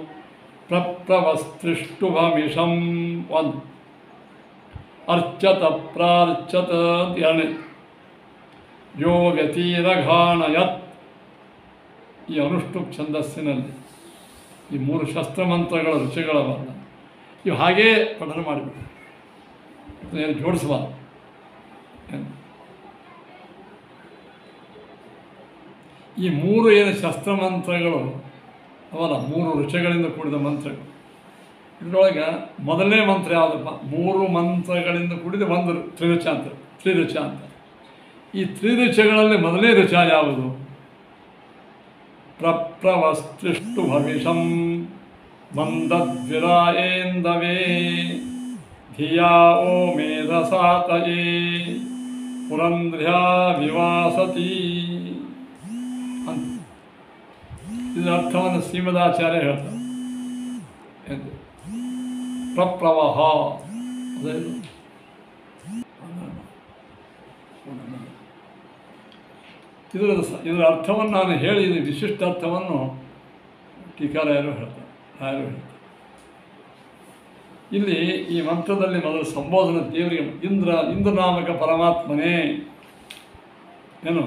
ಪ್ರಪ್ರವಸ್ತೃಷ್ಟುಭಮಿಷಂ ಒಂದು, ಅರ್ಚತ ಪ್ರಾರ್ಚತ ಅಂತ ಎರಡನೇ, ಯೋ ವ್ಯತೀರಘಾಣಯತ್ ಈ ಅನುಷ್ಠುಪ್ ಛಂದಸ್ಸಿನಲ್ಲಿ ಈ ಮೂರು ಶಸ್ತ್ರ ಮಂತ್ರಗಳ ರುಚಿಗಳವಲ್ಲ. ಇವು ಹಾಗೇ ಪಠನ ಮಾಡಿಬಿಟ್ಟು ಏನು ಜೋಡಿಸಬಾರ್ದು. ಈ ಮೂರು ಏನು ಶಸ್ತ್ರ ಮಂತ್ರಗಳು ಅವಲ್ಲ, ಮೂರು ರುಚಿಗಳಿಂದ ಕೂಡಿದ ಮಂತ್ರಗಳು. ಇದರೊಳಗೆ ಮೊದಲನೇ ಮಂತ್ರ ಯಾವುದಪ್ಪ? ಮೂರು ಮಂತ್ರಗಳಿಂದ ಕೂಡಿದ ಒಂದು ತ್ರಿರುಚ ಅಂತ, ತ್ರಿರುಚ ಅಂತ. ಈ ತ್ರಿರುಚಗಳಲ್ಲಿ ಮೊದಲನೇ ರುಚ ಯಾವುದು? ಪ್ರಪ್ರವಸ್ತೃಷ್ಟು ಭವಿಷಂ ಮಂದದ್ವಿರಾಯೇಂದವೇ ಧಿಯಾ ಓ ಮೇಧಸಾತಯೇ ಪುರಂಧ್ರ್ಯಾ ವಿವಾಸತಿ ಅಂತ. ಇದರ ಅರ್ಥವನ್ನು ಶ್ರೀಮದಾಚಾರ್ಯ ಹೇಳ್ತಾರೆ. ಪ್ರಪ್ರವಹ ಇದರ ಅರ್ಥವನ್ನು ನಾನು ಹೇಳಿ, ಇದು ವಿಶಿಷ್ಟ ಅರ್ಥವನ್ನು ಟೀಕಾರಾಯರು ಹೇಳ್ತಾರೆ, ರಾಯರು ಹೇಳ್ತಾರೆ. ಇಲ್ಲಿ ಈ ಮಂತ್ರದಲ್ಲಿ ಮೊದಲು ಸಂಬೋಧನೆ ದೇವರಿಗೆ, ಇಂದ್ರನಾಮಕ ಪರಮಾತ್ಮನೇ, ಏನು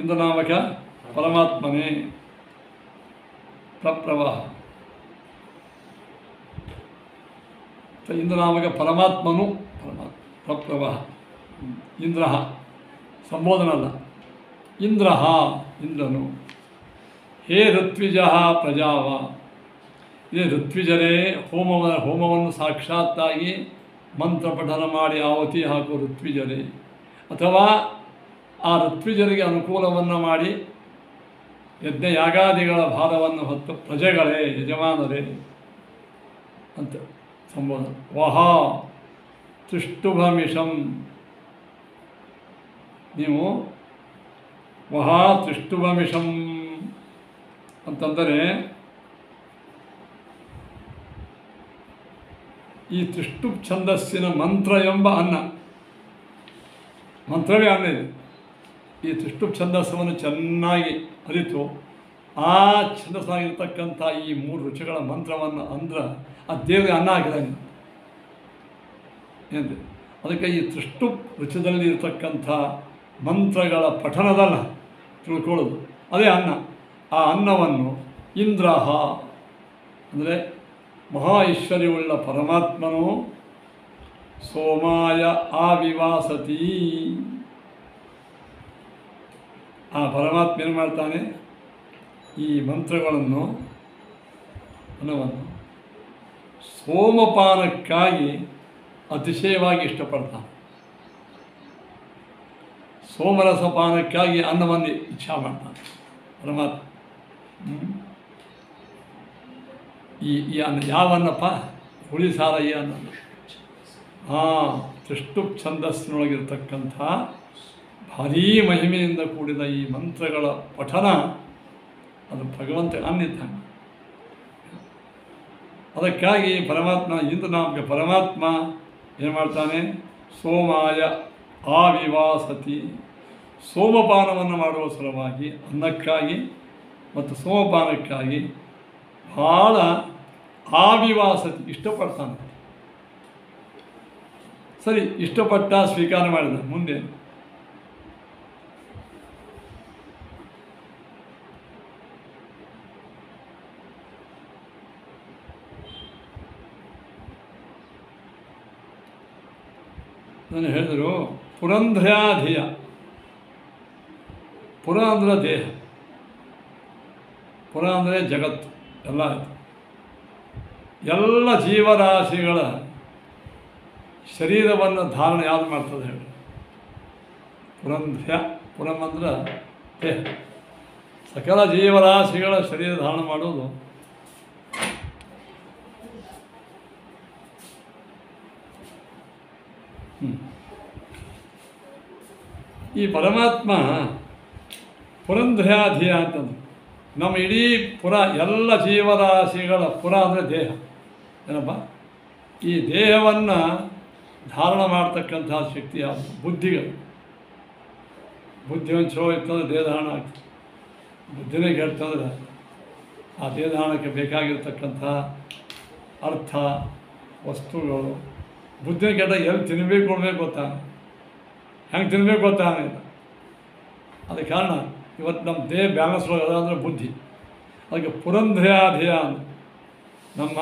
ಇಂದ್ರನಾಮಕ ಪರಮಾತ್ಮನೇ ಪ್ರಪ್ರವಾಹ, ಇಂದ್ರನಾಮಕ ಪರಮಾತ್ಮನು ಪ್ರಪ್ರವಾಹ, ಇಂದ್ರ ಸಂಬೋಧನಲ್ಲ, ಇಂದ್ರ ಇಂದ್ರನು. ಹೇ ಋತ್ವಿಜ ಪ್ರಜಾವ, ಇದೇ ಋತ್ವಿಜರೇ ಹೋಮವನ್ನು ಸಾಕ್ಷಾತ್ತಾಗಿ ಮಂತ್ರ ಪಠನ ಮಾಡಿ ಆವತಿ ಹಾಕುವ ಋತ್ವಿಜರೇ, ಅಥವಾ ಆ ಋತ್ವಿಜರಿಗೆ ಅನುಕೂಲವನ್ನು ಮಾಡಿ ಯಜ್ಞ ಯಾಗಾದಿಗಳ ಭಾರವನ್ನು ಹೊತ್ತು ಪ್ರಜೆಗಳೇ, ಯಜಮಾನರೇ ಅಂತ ಸಂಬೋಧನೆ. ವಹ ತೃಷ್ಟುಭಮಿಷಂ, ನೀವು ವಹ ತೃಷ್ಟುಭಮಿಷಂ ಅಂತಂದರೆ ಈ ತೃಷ್ಟು ಛಂದಸ್ಸಿನ ಮಂತ್ರ ಎಂಬ ಅನ್ನ, ಮಂತ್ರವೇ ಅನ್ನ ಇದೆ. ಈ ತೃಷ್ಟು ಛಂದಸ್ಸವನ್ನು ಚೆನ್ನಾಗಿ ಅರಿತು ಆ ಛಂದಸ್ಸಾಗಿರ್ತಕ್ಕಂಥ ಈ ಮೂರು ರುಚಿಗಳ ಮಂತ್ರವನ್ನು ಅಂದ್ರೆ ಆ ದೇವರಿಗೆ ಅನ್ನ ಹಾಕಿದಂಗೆ ಏನು. ಅದಕ್ಕೆ ಈ ತೃಷ್ಟು ರುಚಿದಲ್ಲಿ ಇರತಕ್ಕಂಥ ಮಂತ್ರಗಳ ಪಠನದಲ್ಲ ತಿಳ್ಕೊಳ್ಳೋದು, ಅದೇ ಅನ್ನ. ಆ ಅನ್ನವನ್ನು ಇಂದ್ರ ಅಂದರೆ ಮಹಾ ಐಶ್ವರ್ಯವುಳ್ಳ ಪರಮಾತ್ಮನು ಸೋಮಾಯ ಆವಿವಾಸತಿ, ಆ ಪರಮಾತ್ಮ ಏನು ಮಾಡ್ತಾನೆ? ಈ ಮಂತ್ರಗಳನ್ನು ಅನ್ನವನ್ನು ಸೋಮಪಾನಕ್ಕಾಗಿ ಅತಿಶಯವಾಗಿ ಇಷ್ಟಪಡ್ತಾನೆ. ಸೋಮರಸಪಾನಕ್ಕಾಗಿ ಅನ್ನವನ್ನು ಇಚ್ಛಾ ಮಾಡ್ತಾನೆ ಪರಮಾತ್ಮ. ಈ ಅನ್ನ ಯಾವ ಅನ್ನಪ್ಪ? ಹುಳಿ ಸಾರ ಈ ಅನ್ನ. ತ್ರಿಷ್ಟು ಛಂದಸ್ಸಿನೊಳಗಿರ್ತಕ್ಕಂಥ ಭಾರೀ ಮಹಿಮೆಯಿಂದ ಕೂಡಿದ ಈ ಮಂತ್ರಗಳ ಪಠನ ಅದು ಭಗವಂತ ಅನ್ನಿದ್ದಾನೆ. ಅದಕ್ಕಾಗಿ ಪರಮಾತ್ಮ ಇಂದು ನಮಗೆ ಪರಮಾತ್ಮ ಏನು ಮಾಡ್ತಾನೆ? ಸೋಮಾಯ ಆವಿವಾಸತಿ, ಸೋಮಪಾನವನ್ನು ಮಾಡುವ ಸಲುವಾಗಿ ಅನ್ನಕ್ಕಾಗಿ ಮತ್ತು ಸೋಮಪಾನಕ್ಕಾಗಿ ಭಾಳ ಆವಿವಾಸತಿ ಇಷ್ಟಪಡ್ತಾನೆ. ಸರಿ, ಇಷ್ಟಪಟ್ಟ ಸ್ವೀಕಾರ ಮಾಡಿದ. ಮುಂದೆ ನಾನು ಹೇಳಿದರು ಪುರಂಧ್ರಾಧಿಯ. ಪುರ ಅಂದರೆ ದೇಹ, ಪುರ ಅಂದರೆ ಜಗತ್ತು ಎಲ್ಲ ಆಯಿತು. ಎಲ್ಲ ಜೀವರಾಶಿಗಳ ಶರೀರವನ್ನು ಧಾರಣೆ ಯಾವುದು ಮಾಡ್ತದೆ ಹೇಳಿ? ಪುರಂಧ್ಯ. ಪುರಂ ಅಂದ್ರೆ ದೇಹ. ಸಕಲ ಜೀವರಾಶಿಗಳ ಶರೀರ ಧಾರಣ ಮಾಡೋದು ಈ ಪರಮಾತ್ಮ ಪುರಂಧ್ರಾಧಿಯ ಅಂತಂದು ನಮ್ಮ ಇಡೀ ಪುರ, ಎಲ್ಲ ಜೀವರಾಶಿಗಳ ಪುರ ಅಂದರೆ ದೇಹ. ಏನಪ್ಪ? ಈ ದೇಹವನ್ನು ಧಾರಣ ಮಾಡ್ತಕ್ಕಂಥ ಶಕ್ತಿ ಯಾವುದು? ಬುದ್ಧಿಗಳು. ಬುದ್ಧಿ ಒಂದು ಚಲೋ ಇತ್ತಂದ್ರೆ ದೇಹ ಧಾರಣ ಆಗ್ತದೆ. ಬುದ್ಧಿನೇ ಹೇಳ್ತಂದ್ರೆ ಆ ದೇಹ ಧಾರಣಕ್ಕೆ ಬೇಕಾಗಿರ್ತಕ್ಕಂಥ ಅರ್ಥ ವಸ್ತುಗಳು ಬುದ್ಧಿನ ಕೆಟ್ಟ ಎಲ್ಲಿ ತಿನ್ನಬೇಕು ಕೊಡಬೇಕು ಗೊತ್ತಾ? ಹೆಂಗೆ ತಿನ್ನಬೇಕು ಗೊತ್ತಾ? ಹಂಗಿಲ್ಲ. ಅದಕ್ಕೆ ಕಾರಣ ಇವತ್ತು ನಮ್ಮ ದೇಹ ಬ್ಯಾಲೆನ್ಸ್ ಒಳಗೆ ಅದ ಅಂದರೆ ಬುದ್ಧಿ. ಅದಕ್ಕೆ ಪುರಂಧ್ರಾಧಿಯ ನಮ್ಮ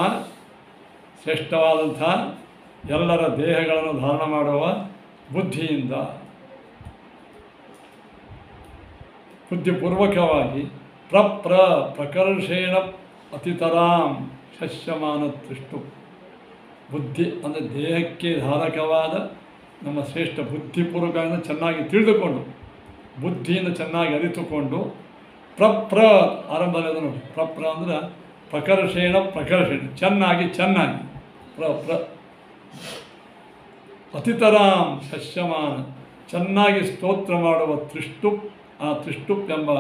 ಶ್ರೇಷ್ಠವಾದಂಥ ಎಲ್ಲರ ದೇಹಗಳನ್ನು ಧಾರಣ ಮಾಡುವ ಬುದ್ಧಿಯಿಂದ ಬುದ್ಧಿಪೂರ್ವಕವಾಗಿ ಪ್ರಕರ್ಷೇಣ ಅತಿತರಾಂ ಶಸ್ಯಮಾನ ತೃಷ್ಟು. ಬುದ್ಧಿ ಅಂದರೆ ದೇಹಕ್ಕೆ ಧಾರಕವಾದ ನಮ್ಮ ಶ್ರೇಷ್ಠ ಬುದ್ಧಿಪೂರ್ವಕವನ್ನು ಚೆನ್ನಾಗಿ ತಿಳಿದುಕೊಂಡು, ಬುದ್ಧಿಯಿಂದ ಚೆನ್ನಾಗಿ ಅರಿತುಕೊಂಡು ಆರಂಭದಲ್ಲಿ ನೋಡಿ. ಅಂದರೆ ಪ್ರಕರ್ಷೇಣ ಚೆನ್ನಾಗಿ ಅತಿತರಾಂ ಶಸ್ಯಮಾನ ಚೆನ್ನಾಗಿ ಸ್ತೋತ್ರ ಮಾಡುವ ತ್ರಿಷ್ಟುಪ್. ಆ ತ್ರಿಷ್ಟುಪ್ ಎಂಬ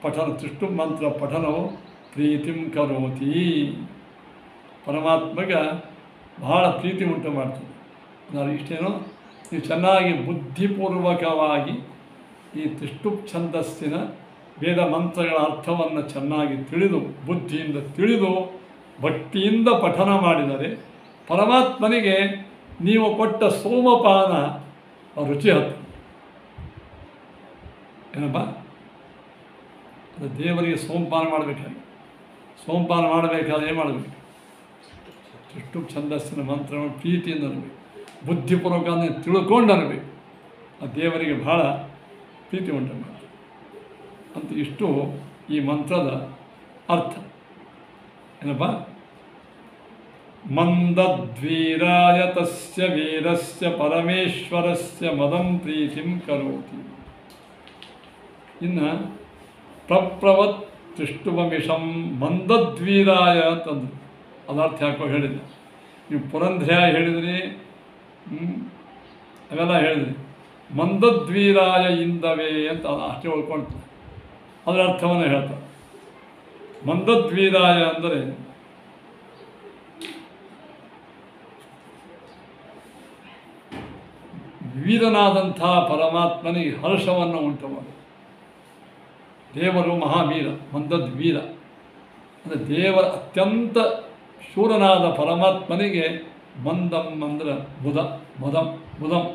ಪಠನ, ತ್ರಿಷ್ಟುಪ್ ಮಂತ್ರ ಪಠನವು ಪ್ರೀತಿಂ ಕರೋತಿ, ಪರಮಾತ್ಮಗೆ ಬಹಳ ಪ್ರೀತಿ ಉಂಟು ಮಾಡ್ತದೆ. ನಾನು ಇಷ್ಟೇನೋ ನೀವು ಚೆನ್ನಾಗಿ ಬುದ್ಧಿಪೂರ್ವಕವಾಗಿ ಈ ತ್ರಿಷ್ಟುಪ್ ಛಂದಸ್ಸಿನ ವೇದ ಮಂತ್ರಗಳ ಅರ್ಥವನ್ನು ಚೆನ್ನಾಗಿ ತಿಳಿದು, ಬುದ್ಧಿಯಿಂದ ತಿಳಿದು ಭಕ್ತಿಯಿಂದ ಪಠನ ಮಾಡಿದರೆ ಪರಮಾತ್ಮನಿಗೆ ನೀವು ಕೊಟ್ಟ ಸೋಮಪಾನ ರುಚಿ ಹತ್ತು. ಏನಪ್ಪ? ಅದು ದೇವರಿಗೆ ಸೋಮಪಾನ ಮಾಡಬೇಕಾಗಿ, ಸೋಮಪಾನ ಮಾಡಬೇಕಾದ್ರೆ ಏನು ಮಾಡಬೇಕು? ತ್ರಿಷ್ಟುಪ್ ಛಂದಸ್ಸಿನ ಮಂತ್ರವನ್ನು ಪ್ರೀತಿಯಿಂದ ಅನ್ನಬೇಕು, ಬುದ್ಧಿಪೂರ್ವಕ ತಿಳ್ಕೊಂಡು ಅನ್ನಬೇಕು. ಆ ದೇವರಿಗೆ ಬಹಳ ಪ್ರೀತಿ ಉಂಟು ಮಾಡಿ ಅಂತ. ಇಷ್ಟು ಈ ಮಂತ್ರದ ಅರ್ಥ. ಏನಪ್ಪ? ಮಂದದ್ವೀರಾಯ ತಸ್ಯ ವೀರಸ್ಯ ಪರಮೇಶ್ವರಸ್ಯ ಮದಂ ಪ್ರೀತಿಂ ಕರೋತಿ. ಇನ್ನು ಪ್ರಪ್ರವತ್ ತ್ರಿಷ್ಟುವಮಿಷಂ ಮಂದದ್ವೀರಾಯ ಅಂತಂದು ಅದರ್ಥ ಯಾಕೋ ಹೇಳಿದೆ. ನೀವು ಪುರಂಧ್ರಾಯ ಹೇಳಿದ್ರಿ, ಅವೆಲ್ಲ ಹೇಳಿದ್ರಿ. ಮಂದದ್ವೀರಾಯ ಇಂದವೇ ಅಂತ ಅಷ್ಟೇ ಉಳ್ಕೊಳ್ತಾರೆ. ಅದರ ಅರ್ಥವನ್ನು ಹೇಳ್ತಾರೆ. ಮಂದದ್ವೀರಾಯ ಅಂದರೆ ವೀರನಾದಂಥ ಪರಮಾತ್ಮನಿಗೆ ಹರ್ಷವನ್ನು ಉಂಟು ಮಾಡಿ. ದೇವರು ಮಹಾವೀರ, ಮಂದದ್ವೀರ ಅಂದರೆ ದೇವರ ಅತ್ಯಂತ ಶೂರನಾದ ಪರಮಾತ್ಮನಿಗೆ ಮಂದಂ ಅಂದರೆ ಮುದಂ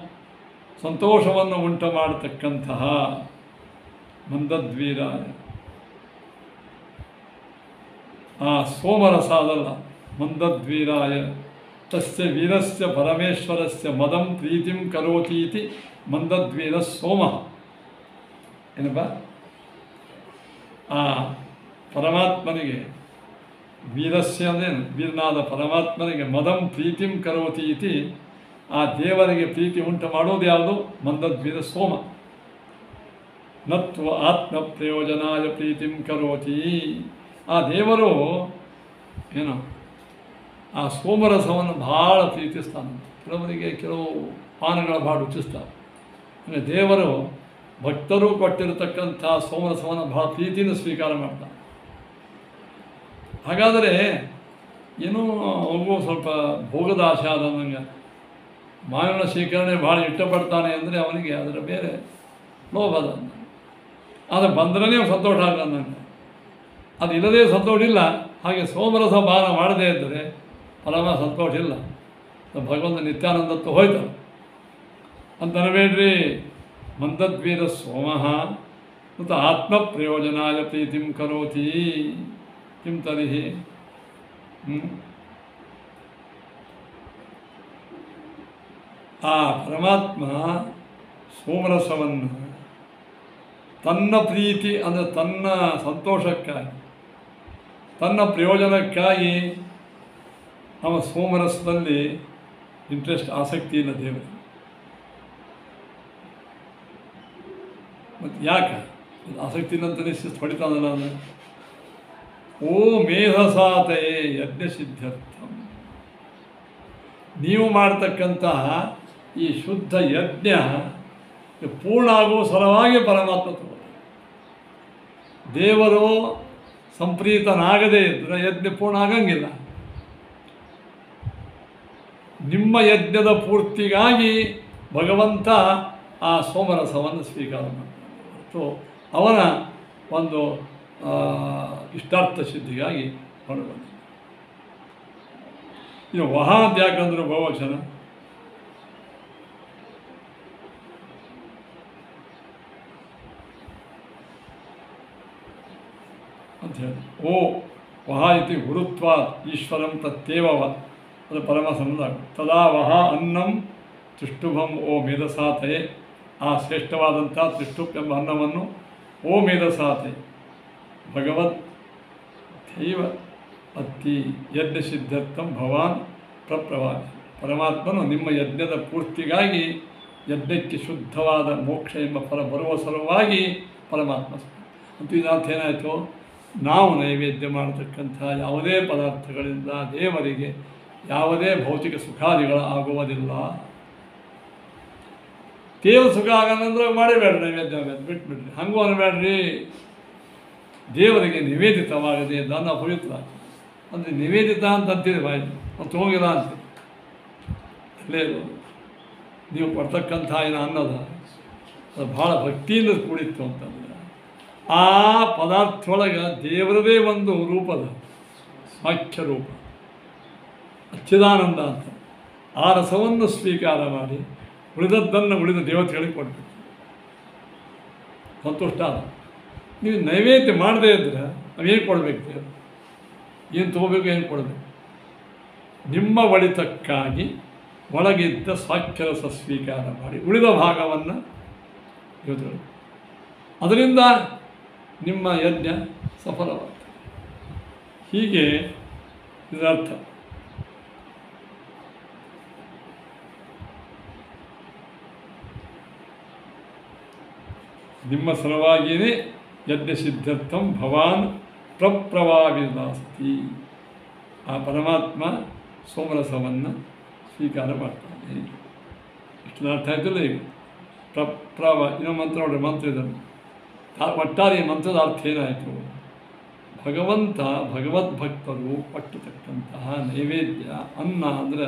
ಸಂತೋಷವನ್ನು ಉಂಟು ಮಾಡತಕ್ಕಂತಹ ಮಂದದ್ವೀರಾಯ. ಆ ಸೋಮರಸ ಅದಲ್ಲ, ಮಂದದ್ವೀರಾಯ ತಸ್ಯ ವೀರಸ್ಯ ಪರಮೇಶ್ವರಸ್ಯ ಮದಂ ಪ್ರೀತಿಂ ಕರೋತೀತಿ ಮಂದದ್ವೀರ ಸೋಮ. ಏನಪ್ಪ? ಆ ಪರಮಾತ್ಮನಿಗೆ ವೀರಸ್ಯ ಅಂದೇನು? ವೀರನಾದ ಪರಮಾತ್ಮನಿಗೆ ಮದಂ ಪ್ರೀತಿಂ ಕರೋತಿ ಇತಿ, ಆ ದೇವರಿಗೆ ಪ್ರೀತಿ ಉಂಟು ಮಾಡೋದು ಯಾವುದು? ಮಂದದ್ವೀರ ಸೋಮ. ನತ್ವ ಆತ್ಮ ಪ್ರಯೋಜನಾಯ ಪ್ರೀತಿಂ ಕರೋತಿ. ಆ ದೇವರು ಏನು ಆ ಸೋಮರಸವನ್ನು ಭಾಳ ಪ್ರೀತಿಸ್ತಾನೆ. ಕೆಲವರಿಗೆ ಕೆಲವು ಪಾನಗಳ ಭಾಳ ರುಚಿಸ್ತಾವೆ. ಅಂದರೆ ದೇವರು ಭಕ್ತರು ಕೊಟ್ಟಿರತಕ್ಕಂಥ ಸೋಮರಸವನ್ನು ಭಾಳ ಪ್ರೀತಿಯಿಂದ ಸ್ವೀಕಾರ ಮಾಡ್ತಾನೆ. ಹಾಗಾದರೆ ಏನೋ ಅವನಿಗೂ ಸ್ವಲ್ಪ ಭೋಗದ ಆಶೆ ಆದ ನನಗೆ ಮಾವಿನ ಶೇಖರಣೆ ಭಾಳ ಇಷ್ಟಪಡ್ತಾನೆ ಅಂದರೆ ಅವನಿಗೆ ಅದರ ಬೇರೆ ಲೋಭದ. ಆದರೆ ಬಂದ್ರೇ ಸಂತೋಷ ಆಗಲ್ಲ ನನಗೆ. ಅದು ಇಲ್ಲದೇ ಸಂತೋಷ ಇಲ್ಲ. ಹಾಗೆ ಸೋಮರಸ ಪಾನ ಮಾಡದೇ ಇದ್ದರೆ ಪರಮ ಸಂತೋಷ ಇಲ್ಲ. ಭಗವಂತ ನಿತ್ಯಾನಂದತ್ತು ಹೋಯ್ತು ಅಂತ ಅನ್ಬೇಡ್ರಿ. ಮಂದದ್ವೀರ ಸೋಮಃ ಮತ್ತು ಆತ್ಮ ಪ್ರಯೋಜನಾಯ ಪ್ರೀತಿಂ ಕರೋತಿ ಕಿಂ ತರ್ಹಿ. ಆ ಪರಮಾತ್ಮ ಸೋಮರಸವನ್ನು ತನ್ನ ಪ್ರೀತಿ ಅಂದರೆ ತನ್ನ ಸಂತೋಷಕ್ಕಾಗಿ ತನ್ನ ಪ್ರಯೋಜನಕ್ಕಾಗಿ ಅವ ಸೋಮರಸದಲ್ಲಿ ಇಂಟ್ರೆಸ್ಟ್ ಆಸಕ್ತಿ ಇಲ್ಲ ದೇವರು. ಮತ್ತು ಯಾಕೆ ಆಸಕ್ತಿ ಇಲ್ಲಂತಲೇ ಶಿಸ್ತು ಹೊಡಿತಾನಲ್ಲ ಅದು. ಓ ಮೇಧಸಾತಯೇ ಯಜ್ಞ ಸಿದ್ಧಾರ್ಥಂ. ನೀವು ಮಾಡ್ತಕ್ಕಂತಹ ಈ ಶುದ್ಧ ಯಜ್ಞ ಪೂರ್ಣ ಆಗುವ ಸಲುವಾಗಿ ಪರಮಾತ್ಮ ತಗೊಂಡು. ದೇವರು ಸಂಪ್ರೀತನಾಗದೇ ಇದ್ದರೆ ಯಜ್ಞ ಪೂರ್ಣ ಆಗಂಗಿಲ್ಲ. ನಿಮ್ಮ ಯಜ್ಞದ ಪೂರ್ತಿಗಾಗಿ ಭಗವಂತ ಆ ಸೋಮರಸವನ್ನು ಸ್ವೀಕಾರ ಮಾಡ್ತಾನೆ. ಮತ್ತು ಅವನ ಒಂದು ಇಷ್ಟಾರ್ಥ ಸಿದ್ಧಿಗಾಗಿ ಹೊರಬಂದ. ಇನ್ನು ವಹ ಅಂತ ಯಾಕಂದ್ರೆ ಬಹುವಚನ ಅಂತ ಹೇಳಿ. ಓ ವಹ ಇತಿ ಗುರುತ್ವಾತ್ ಈಶ್ವರಂ ತತ್ತೇವವ. ಅದು ಪರಮ ಸಂಬಂಧ. ತದಾ ವಹ ಅನ್ನಂ ತಿಷ್ಟುಭಂ ಓ ಮೇಧಸಾತಯೇ. ಆ ಶ್ರೇಷ್ಠವಾದಂಥ ತಿಷ್ಟುಪ್ ಎಂಬ ಅನ್ನವನ್ನು ಓ ಮೇಧಸಾತಯೇ ಭಗವತ್ ದೈವ ಅತ್ತಿ ಯಜ್ಞ ಸಿದ್ಧಾರ್ಥಂ ಭವಾನ್ ಪ್ರಪ್ರವಾದಿ. ಪರಮಾತ್ಮನು ನಿಮ್ಮ ಯಜ್ಞದ ಪೂರ್ತಿಗಾಗಿ ಯಜ್ಞಕ್ಕೆ ಶುದ್ಧವಾದ ಮೋಕ್ಷ ಎಂಬ ಫಲ ಬರುವ ಸಲುವಾಗಿ ಪರಮಾತ್ಮ. ಅಂತೂ ಇದರ್ಥ ಏನಾಯಿತು? ನಾವು ನೈವೇದ್ಯ ಮಾಡತಕ್ಕಂಥ ಯಾವುದೇ ಪದಾರ್ಥಗಳಿಂದ ದೇವರಿಗೆ ಯಾವುದೇ ಭೌತಿಕ ಸುಖಾದಿಗಳು ಆಗುವುದಿಲ್ಲ. ದೇವ ಸುಖ ಆಗಲ್ಲಂದ್ರೆ ಮಾಡಿಬೇಡ್ರಿ, ನೈವೇದ್ಯ ಬಿಟ್ಬಿಡ್ರಿ. ಹಂಗೂ ಅನ್ಬೇಡ್ರಿ. ದೇವರಿಗೆ ನಿವೇದಿತವಾಗದೆ ದಾನ ಪವಿತ್ರ ಅಂದರೆ ನಿವೇದಿತ ಅಂತ ಅಂತೀರಿ ಬಾಯಿ, ಅದು ಹೋಗಿಲ್ಲ ಅಂತೀರಿ. ಅಲ್ಲೇ ಇರೋದು ನೀವು ಕೊಡ್ತಕ್ಕಂಥ ಏನು ಅನ್ನದ ಅದು ಭಾಳ ಭಕ್ತಿಯಿಂದ ಕೂಡಿತ್ತು ಅಂತಂದರೆ ಆ ಪದಾರ್ಥದೊಳಗೆ ದೇವರದೇ ಒಂದು ರೂಪದ ಸಾಕ್ಷ್ಯ ರೂಪ ಅಚ್ಚಿದಾನಂದ ಅಂತ ಆ ರಸವನ್ನು ಸ್ವೀಕಾರ ಮಾಡಿ ಉಳಿದದ್ದನ್ನು ಉಳಿದ ದೇವತೆಗಳಿಗೆ ಕೊಡ್ಬೇಕು. ಸಂತುಷ್ಟ ಅದ. ನೀವು ನೈವೇದ್ಯ ಮಾಡದೇ ಇದ್ದರೆ ನಾವೇನು ಕೊಡಬೇಕು? ದೇವರು ಏನು ತೊಗೋಬೇಕು, ಏನು ಕೊಡಬೇಕು? ನಿಮ್ಮ ಒಳಿತಕ್ಕಾಗಿ ಒಳಗಿದ್ದ ಸಾಕ್ಷ್ಯರಸ ಸ್ವೀಕಾರ ಮಾಡಿ ಉಳಿದ ಭಾಗವನ್ನು ದೇವತೆಗಳು. ಅದರಿಂದ ನಿಮ್ಮ ಯಜ್ಞ ಸಫಲವಾಗ್ತದೆ. ಹೀಗೆ ಇದರರ್ಥ. ನಿಮ್ಮ ಸಲುವಾಗಿಯೇ ಯಜ್ಞ ಸಿದ್ಧಾರ್ಥಂ ಭವಾನ್ ಪ್ರಪ್ರವಾವಿದಾಸ್ತಿ. ಆ ಪರಮಾತ್ಮ ಸೋಮರಸವನ್ನು ಸ್ವೀಕಾರ ಮಾಡ್ತಾನೆ. ಇಷ್ಟು ಅರ್ಥ ಆಯ್ತಿಲ್ಲ. ಈಗ ಪ್ರಪ್ರವ ಇನ್ನೊಂದು ಮಂತ್ರ ನೋಡ್ರಿ, ಮಂತ್ರ ಇದನ್ನು ಒಟ್ಟಾರೆ ಮಂತ್ರದ ಅರ್ಥ ಏನಾಯಿತು? ಭಗವಂತ ಭಗವದ್ಭಕ್ತರು ಪಟ್ಟತಕ್ಕಂತಹ ನೈವೇದ್ಯ ಅನ್ನ ಅಂದರೆ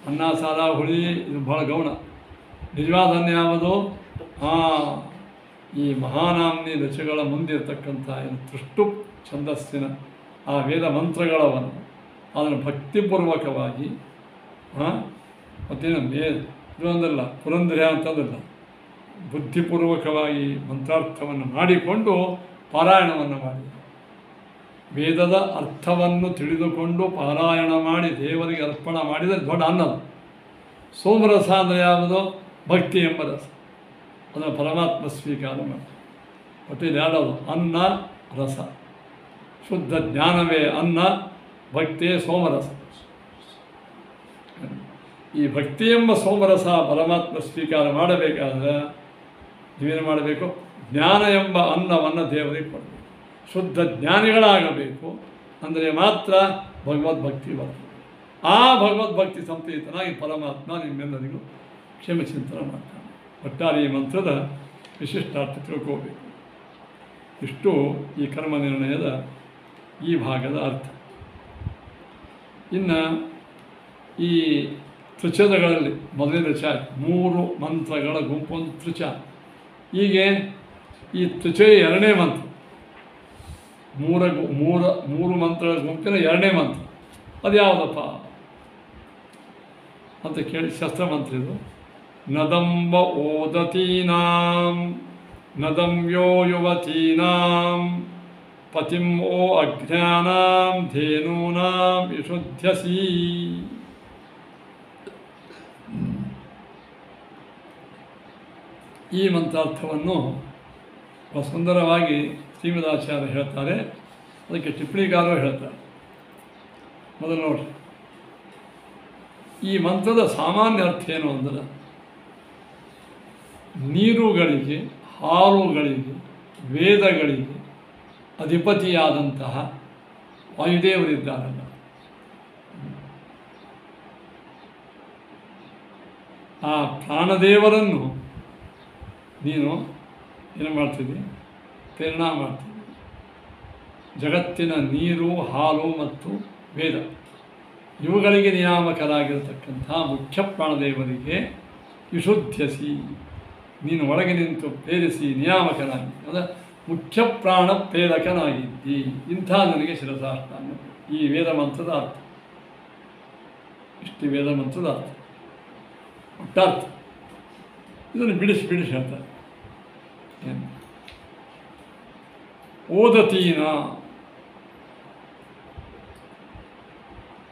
ಅನ್ನ ಸಾರ ಹುಳಿ ಇದು ಭಾಳ ಗೌಣ. ನಿಜವಾದ ಅನ್ನ ಯಾವುದು? ಈ ಮಹಾನಾಮ್ನಿ ಋಷಿಗಳ ಮುಂದಿರತಕ್ಕಂಥ ಏನು ತೃಷ್ಟು ಛಂದಸ್ಸಿನ ಆ ವೇದ ಮಂತ್ರಗಳವನ್ನು ಅದನ್ನು ಭಕ್ತಿಪೂರ್ವಕವಾಗಿ ಮತ್ತೇನು ಇದು ಅಂದಲ್ಲ ಪುರಂದರ ಅಂತಂದಲ್ಲ, ಬುದ್ಧಿಪೂರ್ವಕವಾಗಿ ಮಂತ್ರಾರ್ಥವನ್ನು ಮಾಡಿಕೊಂಡು ಪಾರಾಯಣವನ್ನು ಮಾಡಿ ವೇದದ ಅರ್ಥವನ್ನು ತಿಳಿದುಕೊಂಡು ಪಾರಾಯಣ ಮಾಡಿ ದೇವರಿಗೆ ಅರ್ಪಣೆ ಮಾಡಿದರೆ ದೊಡ್ಡ ಅನ್ನದ. ಸೋಮರಸ ಅಂದರೆ ಯಾವುದು? ಭಕ್ತಿ ಎಂಬ ರಸ. ಅದನ್ನು ಪರಮಾತ್ಮ ಸ್ವೀಕಾರ ಮಾಡಿ. ಮತ್ತು ಇದು ಯಾವುದು? ಅನ್ನ ರಸ. ಶುದ್ಧ ಜ್ಞಾನವೇ ಅನ್ನ, ಭಕ್ತಿಯೇ ಸೋಮರಸ. ಈ ಭಕ್ತಿ ಎಂಬ ಸೋಮರಸ ಪರಮಾತ್ಮ ಸ್ವೀಕಾರ ಮಾಡಬೇಕಾದ್ರೆ ನೀವೇನು ಮಾಡಬೇಕು? ಜ್ಞಾನ ಎಂಬ ಅನ್ನವನ್ನು ದೇವರಿಗೆ ಕೊಡಬೇಕು. ಶುದ್ಧ ಜ್ಞಾನಿಗಳಾಗಬೇಕು. ಅಂದರೆ ಮಾತ್ರ ಭಗವದ್ಭಕ್ತಿ ಬರ್ತದೆ. ಆ ಭಗವದ್ಭಕ್ತಿ ಸಂಪ್ರೀತನಾಗಿ ಪರಮಾತ್ಮ ನಿಮ್ಮೆಲ್ಲರಿಗೂ ಕ್ಷಮೆ ಚಿಂತನೆ ಮಾಡ್ತಾನೆ. ಒಟ್ಟಾರೆ ಈ ಮಂತ್ರದ ವಿಶಿಷ್ಟಾರ್ಥ ತಿಳ್ಕೋಬೇಕು. ಇಷ್ಟು ಈ ಕರ್ಮ ನಿರ್ಣಯದ ಈ ಭಾಗದ ಅರ್ಥ. ಇನ್ನು ಈ ತ್ರಿಛದಗಳಲ್ಲಿ ಮೊದಲನೇ ಚಾಯ್ 3 ಮಂತ್ರಗಳ ಗುಂಪು ಒಂದು ತ್ರಿಚ. ಹೀಗೆ ಈ ತ್ರಿಚಯ 2ನೇ ಮಂತ್ರ, ಮೂರು ಮಂತ್ರಗಳ ಗುಂಪಿನ 2ನೇ ಮಂತ್ರ ಅದು ಯಾವುದಪ್ಪ ಅಂತ ಕೇಳಿ ಶಸ್ತ್ರ ಮಂತ್ರ ಇದು. ನದಂಬ ಓದತೀನಾಂ ನದಂಬ್ಯೋ ಯುವತೀನಾಂ ಪತಿಂ ಓ ಅಜ್ಞಾನಾಂ ಧೇನೂನಾಂ ವಿಶುದ್ಧ್ಯಸಿ. ಈ ಮಂತ್ರಾರ್ಥವನ್ನು ಸುಂದರವಾಗಿ ಶ್ರೀಮದಾಚಾರ್ಯ ಹೇಳ್ತಾರೆ. ಅದಕ್ಕೆ ಟಿಪ್ಪಣಿಗಾರರು ಹೇಳ್ತಾರೆ. ಮೊದಲು ನೋಡಿ, ಈ ಮಂತ್ರದ ಸಾಮಾನ್ಯ ಅರ್ಥ ಏನು ಅಂದರೆ, ನೀರುಗಳಿಗೆ, ಹಾಲುಗಳಿಗೆ, ವೇದಗಳಿಗೆ ಅಧಿಪತಿಯಾದಂತಹ ವಾಯುದೇವರಿದ್ದಾರಲ್ಲ, ಆ ಪ್ರಾಣದೇವರನ್ನು ನೀನು ಏನು ಮಾಡ್ತಿದ್ದಿ? ಪ್ರೇರಣಾ ಮಾಡ್ತಿದ್ದಿ. ಜಗತ್ತಿನ ನೀರು, ಹಾಲು ಮತ್ತು ವೇದ ಇವುಗಳಿಗೆ ನಿಯಾಮಕರಾಗಿರತಕ್ಕಂಥ ಮುಖ್ಯ ಪ್ರಾಣದೇವರಿಗೆ ವಿಶುದ್ಧಸಿ, ನೀನು ಒಳಗೆ ನಿಂತು ಪ್ರೇರಿಸಿ ನಿಯಾಮಕನಾಗಿ, ಅಂದರೆ ಮುಖ್ಯ ಪ್ರಾಣ ಪ್ರೇರಕನಾಗಿದ್ದಿ. ಇಂಥ ನನಗೆ ಶಿರಸಾಷ್ಟಾಂಗ. ಈ ವೇದ ಮಂತ್ರದ ಅರ್ಥ ಇಷ್ಟು. ವೇದ ಮಂತ್ರದ ಅರ್ಥ ಒಟ್ಟಾರ್ಥ. ಇದನ್ನು ಬಿಡಿಸಿ ಹೇಳ್ತಾರೆ. ಏನು?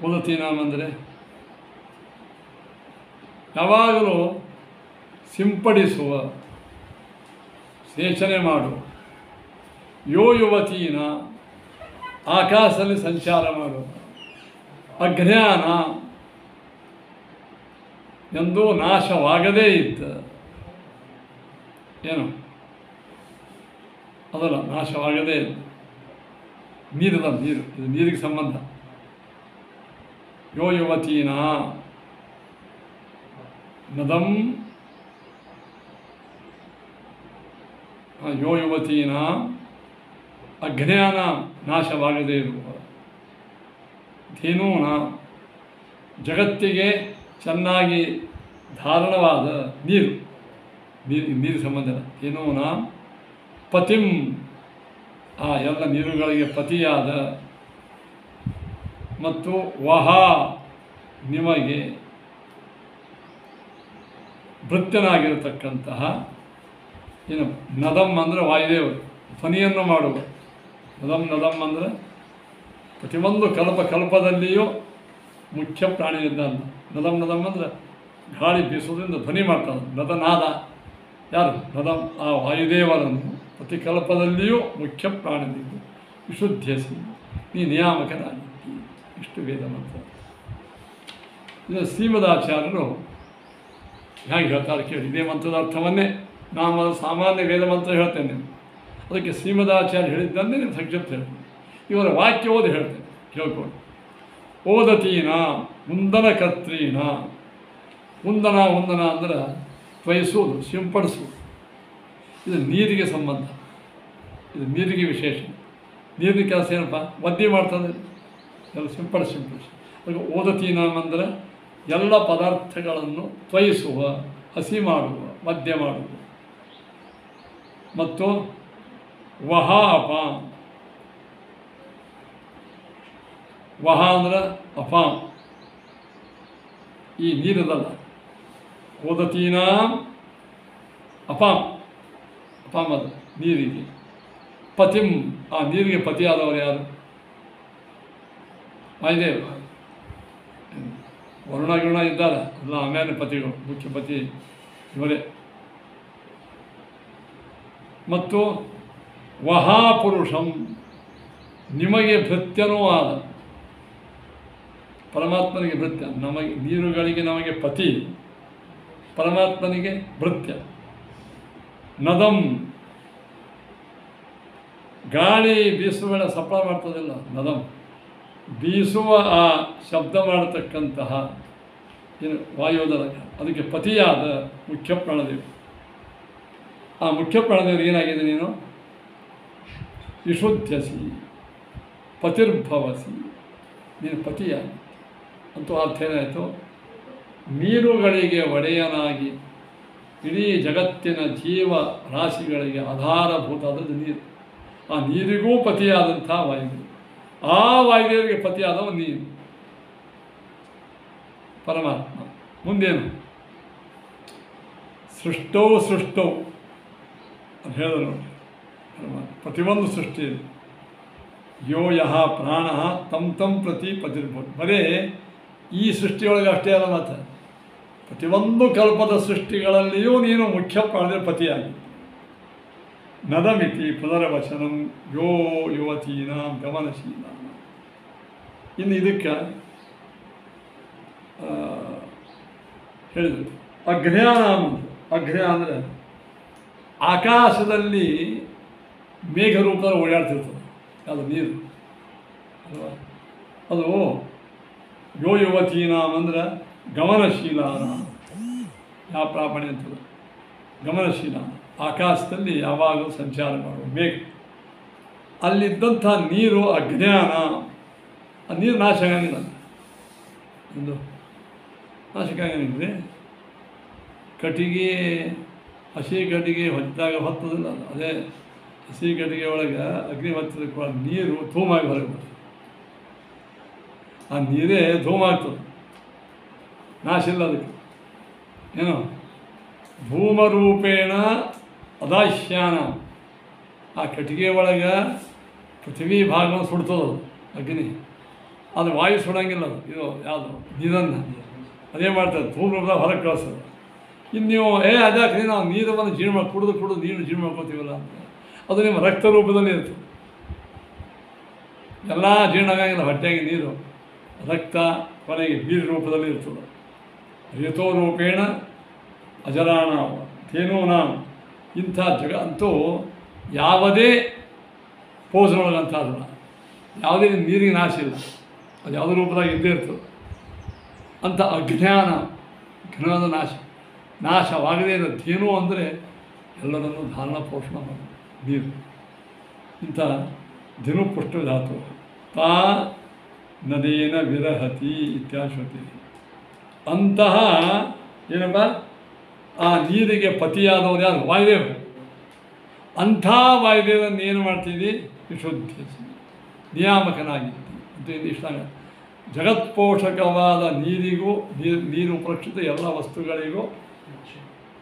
ಓದತೀನಾಂ ಅಂದರೆ ಯಾವಾಗಲೂ ಸಿಂಪಡಿಸುವ, ಸೇಚನೆ ಮಾಡುವ. ಯೋ ಯುವತೀನ ಆಕಾಶದಲ್ಲಿ ಸಂಚಾರ ಮಾಡುವ. ಅಜ್ಞಾನ ಎಂದೂ ನಾಶವಾಗದೇ ಇದ್ದ. ಏನು ಅದಲ್ಲ, ನಾಶವಾಗದೇ ಇಲ್ಲ. ನೀರದ ನೀರು, ಇದು ನೀರಿಗೆ ಸಂಬಂಧ. ಯೋ ಯುವತೀನ ನದಂ ಯೋ ಯುವತೀನ ಅಜ್ಞಾನ ನಾಶವಾಗದೇ ಇರುವ. ಧೇನೂನ ಜಗತ್ತಿಗೆ ಚೆನ್ನಾಗಿ ಧಾರಣವಾದ ನೀರು, ನೀರಿಗೆ ಸಂಬಂಧ ಇಲ್ಲ. ಧೇನೂನ ಪತಿಂ ಆ ಎಲ್ಲ ನೀರುಗಳಿಗೆ ಪತಿಯಾದ, ಮತ್ತು ವಹ ನಿಮಗೆ ಭೃತ್ಯನಾಗಿರತಕ್ಕಂತಹ. ಏನು? ನದಂ ಅಂದರೆ ವಾಯುದೇವರು ಧ್ವನಿಯನ್ನು ಮಾಡುವ. ನದಂ ಅಂದರೆ ಪ್ರತಿಯೊಂದು ಕಲ್ಪದಲ್ಲಿಯೂ ಮುಖ್ಯ ಪ್ರಾಣಿ ಇದ್ದಾನೆ. ನದಂ ಅಂದರೆ ಗಾಳಿ ಬೀಸೋದ್ರಿಂದ ಧ್ವನಿ ಮಾಡ್ತಾನೆ. ನದನಾದ ಯಾರು? ನದಂ ಆ ವಾಯುದೇವರನ್ನು ಪ್ರತಿ ಕಲ್ಪದಲ್ಲಿಯೂ ಮುಖ್ಯ ಪ್ರಾಣಿದ್ದು ವಿಶುದ್ಧಿಸಿ ನೀ ನಿಯಾಮಕನಾಗಿದ್ದಿ. ಇಷ್ಟು ವೇದ ಮಂತ್ರ. ಇದು ಶ್ರೀಮದಾಚಾರ್ಯರು ಹೇಗೆ ಹೇಳ್ತಾರೆ ಕೇಳಿ. ಇದೇ ಮಂತ್ರದ ಅರ್ಥವನ್ನೇ ನಾನು ಸಾಮಾನ್ಯ ವೇದ ಮಂತ್ರ ಹೇಳ್ತೇನೆ. ಅದಕ್ಕೆ ಶ್ರೀಮದಾಚಾರ್ಯ ಹೇಳಿದ್ದನ್ನೇ ನೀವು ಸಂಕ್ಷಿಪ್ತ ಹೇಳ್ತೀನಿ. ಇವರ ವಾಕ್ಯ ಓದಿ ಹೇಳ್ತೇನೆ, ಕೇಳ್ಕೊಂಡು. ಓದತೀನ ಮುಂದನ ಕರ್ತ್ರೀಣ. ಮುಂದನ ಅಂದರೆ ತ್ವಯಿಸುವುದು, ಸಿಂಪಡಿಸುವುದು. ಇದು ನೀರಿಗೆ ಸಂಬಂಧ. ಇದು ನೀರಿಗೆ ವಿಶೇಷ. ನೀರಿನ ಕೆಲಸ ಏನಪ್ಪ? ಒದ್ದೆ ಮಾಡ್ತದೆ, ಎಲ್ಲ ಸಿಂಪಡಿಸಿ. ಅದಕ್ಕೆ ಓದತೀನಾಮ್ ಅಂದರೆ ಎಲ್ಲ ಪದಾರ್ಥಗಳನ್ನು ತ್ವಯಿಸುವ, ಹಸಿ ಮಾಡುವ, ಮದ್ಯ ಮಾಡುವ. ಮತ್ತು ವಹ ಅಪಾಂ. ವಹ ಅಂದರೆ ಅಪಾಂ, ಈ ನೀರದಲ್ಲ. ಓದತೀನಾಂ ಅಪಾಂ ಅದು ನೀರಿಗೆ. ಪತಿಂ ಆ ನೀರಿಗೆ ಪತಿಯಾದವರು ಯಾರು? ವಾಯುದೇವ. ವರುಣ ಇದ್ದಾರೆ, ಎಲ್ಲ ಆಮೇಲೆ ಪತಿಗಳು, ಮುಖ್ಯ ಪತಿ ಇವರೇ. ಮತ್ತು ವಹಾಪುರುಷಂ ನಿಮಗೆ ಭೃತ್ಯನೂ ಆದ. ಪರಮಾತ್ಮನಿಗೆ ಭೃತ್ಯ, ನಮಗೆ ನೀರುಗಳಿಗೆ ನಮಗೆ ಪತಿ, ಪರಮಾತ್ಮನಿಗೆ ಭೃತ್ಯ. ನದಂ ಗಾಳಿ ಬೀಸುವ ವೇಳೆ ಸಪ್ಪಳ ಮಾಡ್ತದಿಲ್ಲ ನದಂ, ಬೀಸುವ ಆ ಶಬ್ದ ಮಾಡತಕ್ಕಂತಹ ಏನು ವಾಯುದರ, ಅದಕ್ಕೆ ಪತಿಯಾದ ಮುಖ್ಯ ಪ್ರಾಣದೇವರು. ಆ ಮುಖ್ಯ ಪ್ರಾಣದೇವರು ಏನಾಗಿದೆ, ನೀನು ವಿಶುದ್ಧಸಿ ಪತಿರ್ಭವಸಿ, ನೀನು ಪತಿಯಾಗಿ ಅಂತೂ ಅರ್ಥ ಏನಾಯಿತು, ನೀರುಗಳಿಗೆ ಒಡೆಯನಾಗಿ ಇಡೀ ಜಗತ್ತಿನ ಜೀವ ರಾಶಿಗಳಿಗೆ ಆಧಾರಭೂತವಾದದ್ದು ನೀರು. ಆ ನೀರಿಗೂ ಪತಿಯಾದಂಥ ವಾಯುದೇವರು, ಆ ವಾಯುದೇವರಿಗೆ ಪತಿಯಾದವ ನೀರು ಪರಮಾತ್ಮ. ಮುಂದೇನು, ಸೃಷ್ಟೌ ಅಂತ ಹೇಳಿದ್ರು ನೋಡಿ ಪರಮಾತ್ಮ. ಪ್ರತಿಯೊಂದು ಸೃಷ್ಟಿ ಯೋ ಯಹ ಪ್ರಾಣ ತಂ ಪ್ರತಿ ಪತಿರ್ಬೋದು. ಬರೀ ಈ ಸೃಷ್ಟಿಯೊಳಗೆ ಅಷ್ಟೇ ಅಲ್ಲ, ಮಾತ್ರ ಪ್ರತಿಯೊಂದು ಕಲ್ಪದ ಸೃಷ್ಟಿಗಳಲ್ಲಿಯೂ ನೀನು ಮುಖ್ಯ ಪ್ರಾಣದ ಪತಿಯಾಗಿ. ನದಮಿತಿ ಪುನರ್ವಚನಂ ಯೋ ಯುವತೀನಾಂ ಗಮನಶೀಲ. ಇನ್ನು ಇದಕ್ಕೆ ಹೇಳಿದರು ಅಜ್ಞಾನ ಅನ್ನೋದು. ಅಜ್ಞಾನ ಅಂದರೆ ಆಕಾಶದಲ್ಲಿ ಮೇಘ ರೂಪದಲ್ಲಿ ಓಡಾಡ್ತಿರ್ತದೆ, ಅದು ನೀರು ಅಲ್ವಾ. ಅದು ಯೋ ಯುವತೀನಾಂ ಅಂದ್ರೆ ಗಮನಶೀಲ, ಯಾವ ಪ್ರಾಪಣೆ ಅಂತದ ಗಮನಶೀಲ, ಆಕಾಶದಲ್ಲಿ ಯಾವಾಗಲೂ ಸಂಚಾರ ಮಾಡುವ ಮೇಘ. ಅಲ್ಲಿದ್ದಂಥ ನೀರು ಅಜ್ಞಾನ, ಆ ನೀರು ನಾಶ ಆಗಂಗಿಲ್ಲ, ಒಂದು ನಾಶಕ್ಕಾಗಂಗಿಲ್ಲ. ಕಟ್ಟಿಗೆ ಹಸಿ ಕಟ್ಟಿಗೆ ಹೊತ್ತಿದಾಗ ಹೊತ್ತದಿಲ್ಲ, ಅದೇ ಹಸಿ ಕಟ್ಟಿಗೆ ಒಳಗೆ ಅಗ್ನಿ ಹೊತ್ತಿದ ನೀರು ಧೂಮಾಗಿ ಹೊರಗೆ ಬರ್ತದೆ. ಆ ನೀರೇ ಧೂಮಾಗ್ತದೆ, ನಾಶ ಇಲ್ಲ ಅದಕ್ಕೆ. ಏನು ಧೂಮರೂಪೇಣ ಅದಾಶ್ಯಾನ, ಆ ಕಟ್ಟಿಗೆ ಒಳಗೆ ಪೃಥ್ವಿ ಭಾಗವನ್ನು ಸುಡ್ತದೆ ಅಗ್ನಿ, ಅದು ವಾಯು ಸುಡಂಗಿಲ್ಲ. ಅದು ಇದು ಯಾವುದು ನೀರನ್ನು ಅದೇ ಮಾಡ್ತದೆ, ಧೂಮ ರೂಪದಾಗ ಹೊರಗೆ ಕಳಿಸ್ತದೆ. ಇನ್ನು ನೀವು ಅದಾಕ್ರಿ ನಾವು ನೀರನ್ನು ಜೀರ್ಣ ಕುಡಿದು ನೀರು ಜೀರ್ಣ ಮಾಡ್ಕೋತೀವಲ್ಲ ಅಂತ, ಅದು ನಿಮ್ಮ ರಕ್ತ ರೂಪದಲ್ಲಿ ಇರ್ತದೆ. ಎಲ್ಲ ಜೀರ್ಣ ಆಗಂಗಿಲ್ಲ, ಹೊಟ್ಟೆಗೆ ನೀರು ರಕ್ತ ಕೊನೆಗೆ ಬೀರ್ ರೂಪದಲ್ಲಿ ಇರ್ತದೆ. ಋತೋ ರೂಪೇಣ ಅಜರಾಣ ತೇನೂನ. ಇಂಥ ಜಗ ಅಂತೂ ಯಾವುದೇ ಪೋಸ್ನೊಳಗಂತಾದ್ರೂ ಯಾವುದೇ ನೀರಿಗೆ ನಾಶ ಇಲ್ಲ, ಅದು ಯಾವುದೇ ರೂಪದಾಗ ಇದ್ದೇ ಇರ್ತದೆ. ಅಂಥ ಜ್ಞಾನದ ನಾಶವಾಗದೇ ಇರೋ ಧೇನು ಅಂದರೆ ಎಲ್ಲರನ್ನು ಧಾರಣ ಪೋಷಣ ಮಾಡಿ ನೀರು. ಇಂಥ ಧನು ಪುಷ್ಟ ಧಾತು ತಾ ನದೇನ ವಿರಹತಿ ಇತ್ಯಾಶ್ವತಿ. ಅಂತಹ ಏನಪ್ಪ, ಆ ನೀರಿಗೆ ಪತಿಯಾದವರು ಯಾರು, ವಾಯುದೇವರು. ಅಂಥ ವಾಯುದೇವರನ್ನು ಏನು ಮಾಡ್ತಿದ್ದಿ, ವಿಶುದ್ಧಿ ನಿಯಾಮಕನಾಗಿದ್ದಿ ಅಂತ ಇಷ್ಟ. ಜಗತ್ಪೋಷಕವಾದ ನೀರಿಗೂ ನೀರು ಉಪರಕ್ಷಿತ ಎಲ್ಲ ವಸ್ತುಗಳಿಗೂ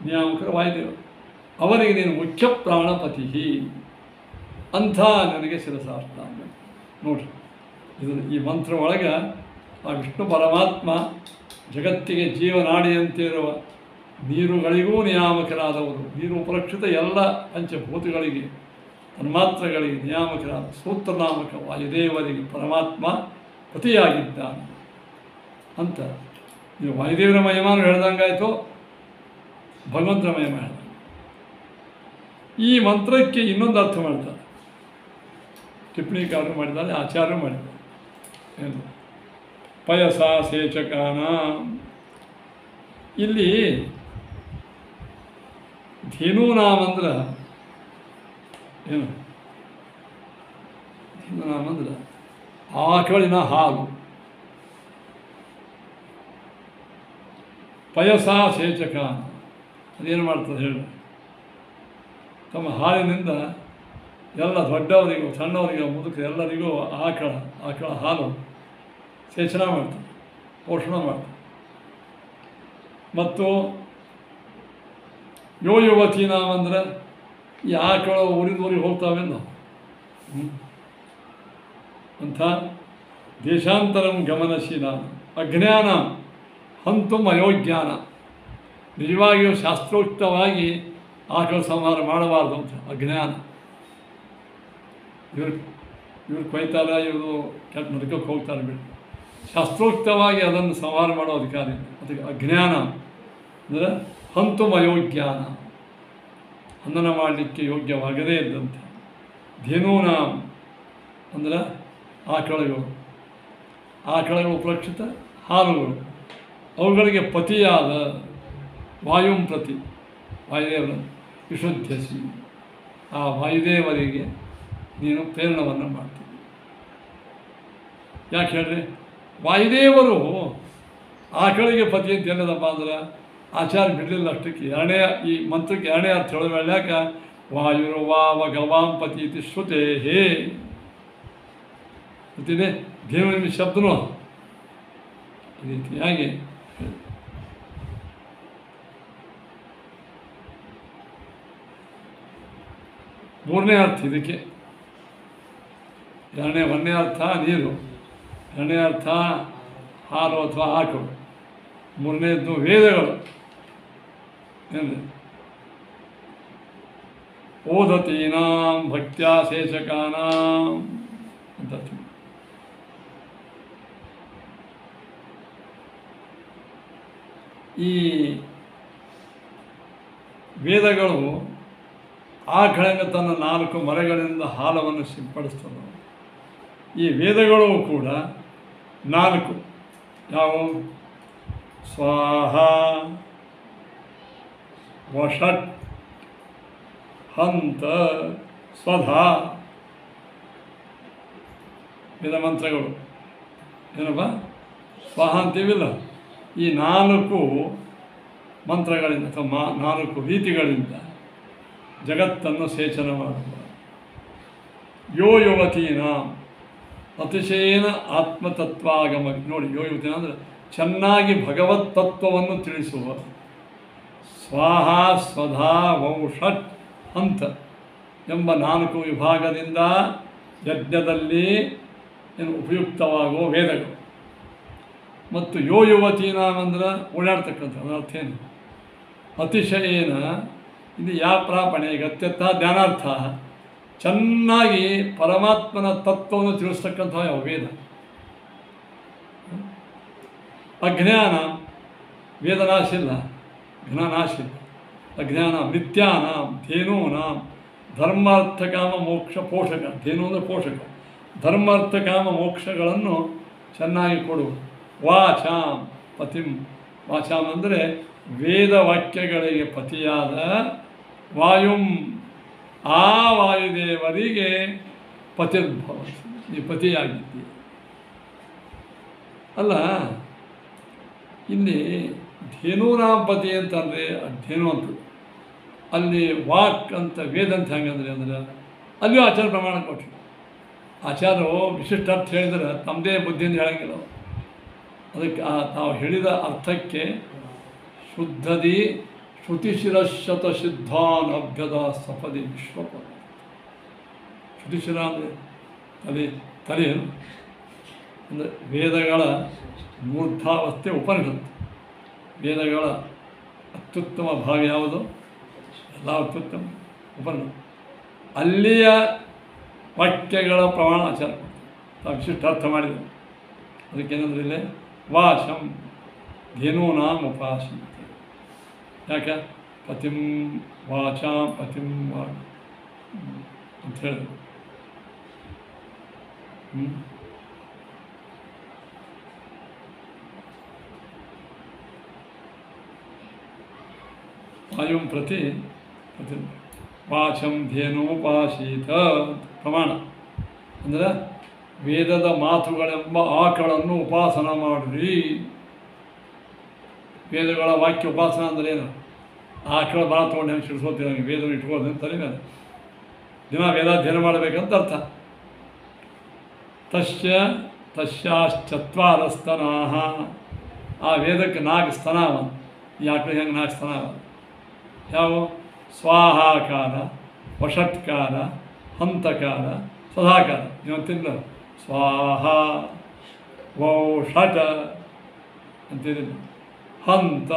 ನಿಯಾಮಕರು ವಾಯುದೇವರು. ಅವರಿಗೆ ನೀನು ಮುಖ್ಯ ಪ್ರಾಣಪತಿ ಅಂಥ ನನಗೆ ಶಿರಸಾಷ್ಟಾಂಗ. ನೋಡ್ರಿ, ಇದನ್ನು ಈ ಮಂತ್ರ ಒಳಗೆ ಆ ವಿಷ್ಣು ಪರಮಾತ್ಮ ಜಗತ್ತಿಗೆ ಜೀವನಾಡಿಯಂತಿರುವ ನೀರುಗಳಿಗೂ ನಿಯಾಮಕರಾದವರು, ನೀರು ಉಪರಕ್ಷಿತ ಎಲ್ಲ ಪಂಚಭೂತಗಳಿಗೆ ತನ್ಮಾತ್ರಗಳಿಗೆ ನಿಯಾಮಕರಾದ ಸೂತ್ರನಾಮಕ ವಾಯುದೇವರಿಗೆ ಪರಮಾತ್ಮ ಪತಿಯಾಗಿದ್ದಾನೆ ಅಂತ. ನೀವು ವಾಯುದೇವರ ಮಹಿಮಾನು ಹೇಳ್ದಂಗಾಯಿತು, ಭಗವಂತನ ಮಹಿಮ ಹೇಳ್ದಂಗೆ. ಈ ಮಂತ್ರಕ್ಕೆ ಇನ್ನೊಂದು ಅರ್ಥ ಮಾಡ್ತಾರೆ, ಟಿಪ್ಪಣಿಕಾರರು ಮಾಡಿದ್ದಾರೆ, ಆಚಾರ್ಯರು ಮಾಡಿದ್ದಾರೆ. ಏನು ಪಯಸ ಸೇಚಕಾನ. ಇಲ್ಲಿ ಧೇನೂನಾಮ ಅಂದ್ರೆ ಏನು, ಧೇನೂನಾಮ ಅಂದ್ರೆ ಆಕಳಿನ ಹಾಲು. ಪಯಸ ಸೇಚಕಾನ ಅದೇನು ಮಾಡ್ತದೆ ಹೇಳಿ, ತಮ್ಮ ಹಾಲಿನಿಂದ ಎಲ್ಲ ದೊಡ್ಡವರಿಗೂ ಸಣ್ಣವರಿಗೂ ಮುದುಕರು ಎಲ್ಲರಿಗೂ ಆಕಳ ಹಾಲು ಸೇಚನ ಮಾಡ್ತಾರೆ, ಪೋಷಣ ಮಾಡ್ತಾರೆ. ಮತ್ತು ಯುವತಿ ನಾವಂದ್ರೆ ಈ ಆಕಳು ಊರಿಗೆ ಹೋಗ್ತಾವೆಲ್ಲ ಅಂಥ ದೇಶಾಂತರಂ ಗಮನಶೀಲ. ಅಜ್ಞಾನ ಹಂತುಂ ಅಯೋಜ್ಞಾನ. ನಿಜವಾಗಿಯೂ ಶಾಸ್ತ್ರೋಕ್ತವಾಗಿ ಆಕಳ ಸಂಹಾರ ಮಾಡಬಾರ್ದು ಅಂತ ಅಜ್ಞಾನ. ಇವ್ರು ಕೊಯ್ತಾರೆ, ಇವರು ಕೆಟ್ಟ ನರಕಕ್ಕೆ ಹೋಗ್ತಾರೆ ಬಿಟ್ಟು, ಶಾಸ್ತ್ರೋಕ್ತವಾಗಿ ಅದನ್ನು ಸಂಹಾರ ಮಾಡೋ ಅಧಿಕಾರ ಇಲ್ಲ. ಅದಕ್ಕೆ ಅಜ್ಞಾನ ಅಂದರೆ ಹಂತುಂ ಅಯೋಗ್ಯಾನ, ಹನನ ಮಾಡಲಿಕ್ಕೆ ಯೋಗ್ಯವಾಗದೇ ಇದ್ದಂತೆ. ಧೇನೂನಾಂ ಅಂದರೆ ಆಕಳಗಳು ಉಪಲಕ್ಷಿತ ಹಾಲುಗಳು, ಅವುಗಳಿಗೆ ಪತಿಯಾದ ವಾಯುಂ ಪ್ರತಿ ವಾಯುದೇವರನ್ನು ವಿಶುದ್ಧಸಿ, ಆ ವಾಯುದೇವರಿಗೆ ನೀನು ಪ್ರೇರಣವನ್ನು ಮಾಡ್ತೀವಿ. ಯಾಕೆ ಹೇಳ್ರಿ, ವಾಯುದೇವರು ಆಕಳಿಗೆ ಪತಿ ಅಂತ ಏನದಪ್ಪ ಅಂದ್ರೆ ಆಚಾರ್ಯ ಬಿಡಲಿಲ್ಲ ಅಷ್ಟಕ್ಕೆ. ಈ ಮಂತ್ರಕ್ಕೆ ಎರಡನೇ ಅರ್ಥ ಹೇಳೋದು ಯಾಕೆ, ವಾಯುರ್ವಾವ ಗವಾಂ ಪತಿ ಇತಿ ಶ್ರುತೇ ಹೇ ಗೊತ್ತಿದೆ, ದೇವರ ಶಬ್ದನೂ ಈ ರೀತಿಯಾಗಿ ಮೂರನೇ ಅರ್ಥ ಇದಕ್ಕೆ. ಒಂದನೇ ಅರ್ಥ ನೀರು, ಎರಡನೇ ಅರ್ಥ ಹಾಲು ಅಥವಾ ಆಕಳು, ಮೂರನೇದ್ದು ವೇದಗಳು. ಏನು ಓದತೀನಾಂ ಭಕ್ತ್ಯಾ ಶೇಷಕಾನಾಂ ಅಂತ. ಈ ವೇದಗಳು ಆಕಳಿಂದ ತನ್ನ 4 ಮರಗಳಿಂದ ಹಾಲವನ್ನು ಸಿಂಪಡಿಸ್ತದೆ. ಈ ವೇದಗಳು ಕೂಡ 4 ಯಾವುವು, ಸ್ವಾಹ, ವಷಟ್, ಹಂತ, ಸ್ವಧಾ ವೇದ ಮಂತ್ರಗಳು. ಏನಪ್ಪ ಸ್ವಾಹ ಅಂತೀವಿಲ್ಲ, ಈ 4 ಮಂತ್ರಗಳಿಂದ ಅಥವಾ 4 ರೀತಿಗಳಿಂದ ಜಗತ್ತನ್ನು ಸೇಚನ ಮಾಡುವ. ಯೋ ಯುವತೀನ ಅತಿಶಯನ ಆತ್ಮತತ್ವಾಗಮ. ನೋಡಿ, ಯೋ ಯುವತೀನ ಅಂದರೆ ಚೆನ್ನಾಗಿ ಭಗವತ್ ತತ್ವವನ್ನು ತಿಳಿಸುವ. ಸ್ವಾಹ, ಸ್ವಧಾ, ವೌಷಟ್, ಹಂತ ಎಂಬ 4 ವಿಭಾಗದಿಂದ ಯಜ್ಞದಲ್ಲಿ ಉಪಯುಕ್ತವಾಗುವ ವೇದಗಳು. ಮತ್ತು ಯೋ ಯುವತೀನಾಂ ಅಂದ್ರೆ ಓಡಾಡ್ತಕ್ಕಂಥ, ಅದರ ಅರ್ಥ ಏನು, ಅತಿಶಯೇನ ಇದು ಯಾ ಪ್ರಾಪಣೆ ಗತ್ಯರ್ಥ ಜ್ಞಾನಾರ್ಥ, ಚೆನ್ನಾಗಿ ಪರಮಾತ್ಮನ ತತ್ವವನ್ನು ತಿಳಿಸ್ತಕ್ಕಂಥ ಯಾವ ವೇದ. ಅಜ್ಞಾನ ವೇದನಾಶಿಲ್ಲ, ಜ್ಞಾನಾಶಿಲ್ಲ. ಅಜ್ಞಾನ ಮಿಥ್ಯಾನಾಂ ಧೇನೂನಾಂ ಧರ್ಮಾರ್ಥಕಾಮ ಮೋಕ್ಷ ಪೋಷಕ. ಧೇನು ಅಂದರೆ ಪೋಷಕ, ಧರ್ಮಾರ್ಥಕಾಮ ಮೋಕ್ಷಗಳನ್ನು ಚೆನ್ನಾಗಿ ಕೊಡುವ. ವಾಚಾಂ ಪತಿಂ, ವಾಚಾಂ ಅಂದರೆ ವೇದವಾಕ್ಯಗಳಿಗೆ ಪತಿಯಾದ ವಾಯುಂ, ಆ ವಾಯುದೇವರಿಗೆ ಪತಿರ್ಭವ, ಈ ಪತಿಯಾಗಿದ್ದೀವಿ. ಅಲ್ಲ, ಇಲ್ಲಿ ಧೇನೂನಾಂ ಪತಿ ಅಂತಂದರೆ ಧೇನು ಅಂತ, ಅಲ್ಲಿ ವಾಕ್ ಅಂತ ವೇದ ಅಂತ ಹೆಂಗಂದ್ರೆ ಅಂದ್ರೆ ಅಲ್ಲಿಯೂ ಆಚಾರ ಪ್ರಮಾಣ ಕೊಟ್ಟರು. ಆಚಾರ್ಯರು ವಿಶಿಷ್ಟಾರ್ಥ ಹೇಳಿದರೆ ತಮ್ಮದೇ ಬುದ್ಧಿಯಿಂದ ಹೇಳಂಗಿಲ್ಲ. ಅದಕ್ಕೆ ತಾವು ಹೇಳಿದ ಅರ್ಥಕ್ಕೆ ಶುದ್ಧದಿ ಶ್ರುತಿಶಿರಶತ ಸಿದ್ಧಾನ್ ಅಭ್ಯದ ಸಪದಿ ವಿಶ್ವಪದ. ಶ್ರುತಿಶಿರ ಅಂದರೆ ತಲೆ ಅಂದರೆ ವೇದಗಳ ಮೂರ್ಧಾವಸ್ಥೆ ಉಪನಿಷತ್ತು. ವೇದಗಳ ಅತ್ಯುತ್ತಮ ಭಾಗ ಯಾವುದು, ಎಲ್ಲ ಅತ್ಯುತ್ತಮ ಉಪನಿಷತ್ತು. ಅಲ್ಲಿಯ ವಾಕ್ಯಗಳ ಪ್ರಮಾಣ ಆಚಾರ ತಾವು ವಿಶಿಷ್ಟ ಅರ್ಥ ಮಾಡಿದರು. ಅದಕ್ಕೇನಂದ್ರೆ ಇಲ್ಲೇ ವಾಶಂ ಧೇನೂನಾಂ ಉಪಾಸಂತೆ. ಯಾಕೆ ಪತಿಂ ವಾಚಾಂ ಪತಿಂ ವಾಕ್ ಅಂತ ಹೇಳಿದ್ರು. ವಾಯುಂ ಪ್ರತಿ ಪತಿ ವಾಚಂ ಧೇನೋಪಾಸೀತ ಪ್ರಮಾಣ ಅಂದರೆ ವೇದದ ಮಾತುಗಳೆಂಬ ಆಕಳನ್ನು ಉಪಾಸನ ಮಾಡಿರಿ. ವೇದಗಳ ವಾಕ್ಯ ಉಪಾಸನ ಅಂದರೆ ಏನು, ಆಕಳ ಭಾಳ ತೊಗೊಂಡು ಹೆಂಗೆ ಶಿಡಿಸೋತೀವಿ, ನನಗೆ ವೇದನ ಇಟ್ಕೊಳ್ಳೋದು ಅಂತಾರೆ ಮೇಲೆ ದಿನ ವೇದಾಧ್ಯಯನ ಮಾಡಬೇಕಂತ ಅರ್ಥ. ತಸ್ಯಾಶ್ಚತ್ವಾರ ಸ್ತನಾಹ, ಆ ವೇದಕ್ಕೆ 4 ಸ್ತನಾವ. ಈ ಆಕಳಿಗೆ ಹೆಂಗೆ 4 ಸ್ತನಾವ ಯಾವ, ಸ್ವಾಹಾಕಾರ, ವಷಟ್ಕಾರ, ಹಂತಕಾರ, ಸದಾಕಾರ. ಇವತ್ತಿಲ್ಲ ಸ್ವಾಹ ವೌಷಟ ಅಂತಿರಲಿಲ್ಲ, ಹಂತ,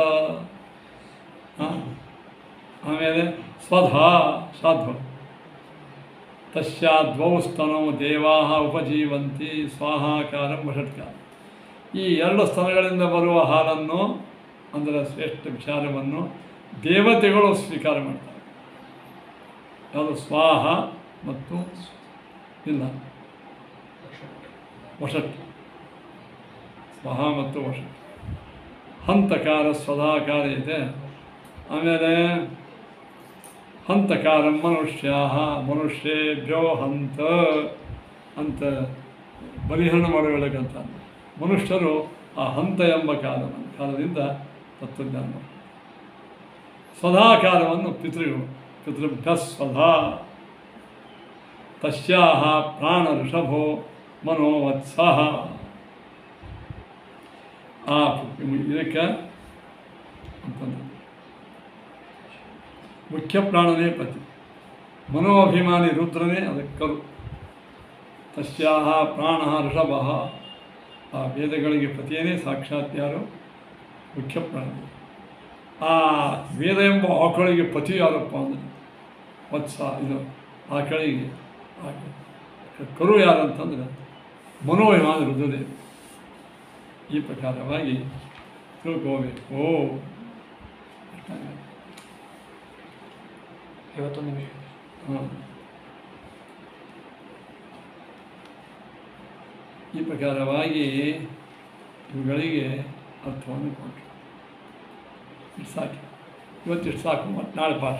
ಆಮೇಲೆ ಸ್ವಧಾ ಸಾಧ್ವ. ತಸ್ಯಾದ್ವೌ ಸ್ತನೌ ದೇವಾ ಉಪಜೀವಂತಿ ಸ್ವಾಹಾಕಾರ ವಷಟ್ಕಾರ. ಈ 2 ಸ್ತನಗಳಿಂದ ಬರುವ ಹಾಲನ್ನು ಅಂದರೆ ಶ್ರೇಷ್ಠ ವಿಚಾರವನ್ನು ದೇವತೆಗಳು ಸ್ವೀಕಾರ ಮಾಡ್ತಾರೆ. ಯಾವುದು ಸ್ವಾಹ ಮತ್ತು ಇಲ್ಲ ವಷಟ್, ಸ್ವಹ ಮತ್ತು ವಷಟ್. ಹಂತಕಾರ ಸ್ವಧಾಕಾರ ಇದೆ. ಆಮೇಲೆ ಹಂತಕಾರ ಮನುಷ್ಯ, ಮನುಷ್ಯೇಭ್ಯೋ ಹಂತ ಅಂತ ಬಲಿಹರಣ ಮಾಡಬೇಕಂತ ಮನುಷ್ಯರು ಆ ಹಂತ ಎಂಬ ಕಾಲದಿಂದ ತತ್ವಜ್ಞಾನ. ಸ್ವಧಾಕಾರವನ್ನು ಪಿತೃಗಳು, ಪಿತೃಭ್ಯ ಸ್ವಧಾ ತಸ್ಯಾಹ ಪ್ರಾಣ ಋಷಭೋ ಮನೋವತ್ಸಹ. ಆ ಇದಕ್ಕೆ ಅಂತಂದ್ರೆ ಮುಖ್ಯ ಪ್ರಾಣನೇ ಪತಿ, ಮನೋಅಭಿಮಾನಿ ರುದ್ರನೇ ಅದಕ್ಕೆ ಕರು. ತಸ್ಯಾಹ ಪ್ರಾಣ ಋಷಭ, ಆ ವೇದಗಳಿಗೆ ಪತಿಯೇ ಸಾಕ್ಷಾತ್ ಯಾರು? ಮುಖ್ಯ ಪ್ರಾಣ. ಆ ವೇದ ಎಂಬ ಆಕಳಿಗೆ ಪತಿ ಯಾರಪ್ಪ ಅಂದರೆ ವತ್ಸ, ಇದು ಆಕಳಿಗೆ ಕರು ಯಾರಂತಂದರೆ ಮನೋಭಿಮಾನಿ ರುದ್ರದೇವ. ಈ ಪ್ರಕಾರವಾಗಿ ತಿಳ್ಕೋಬೇಕು. 51 ನಿಮಿಷ. ಹಾಂ, ಈ ಪ್ರಕಾರವಾಗಿ ಇವುಗಳಿಗೆ ಅರ್ಥವನ್ನು ಕೊಟ್ಟರು. ಇಷ್ಟು ಸಾಕು, ಇವತ್ತಿಷ್ಟು ಸಾಕು. ಮತ್ತು ನಾಳೆ ಪಾಠ.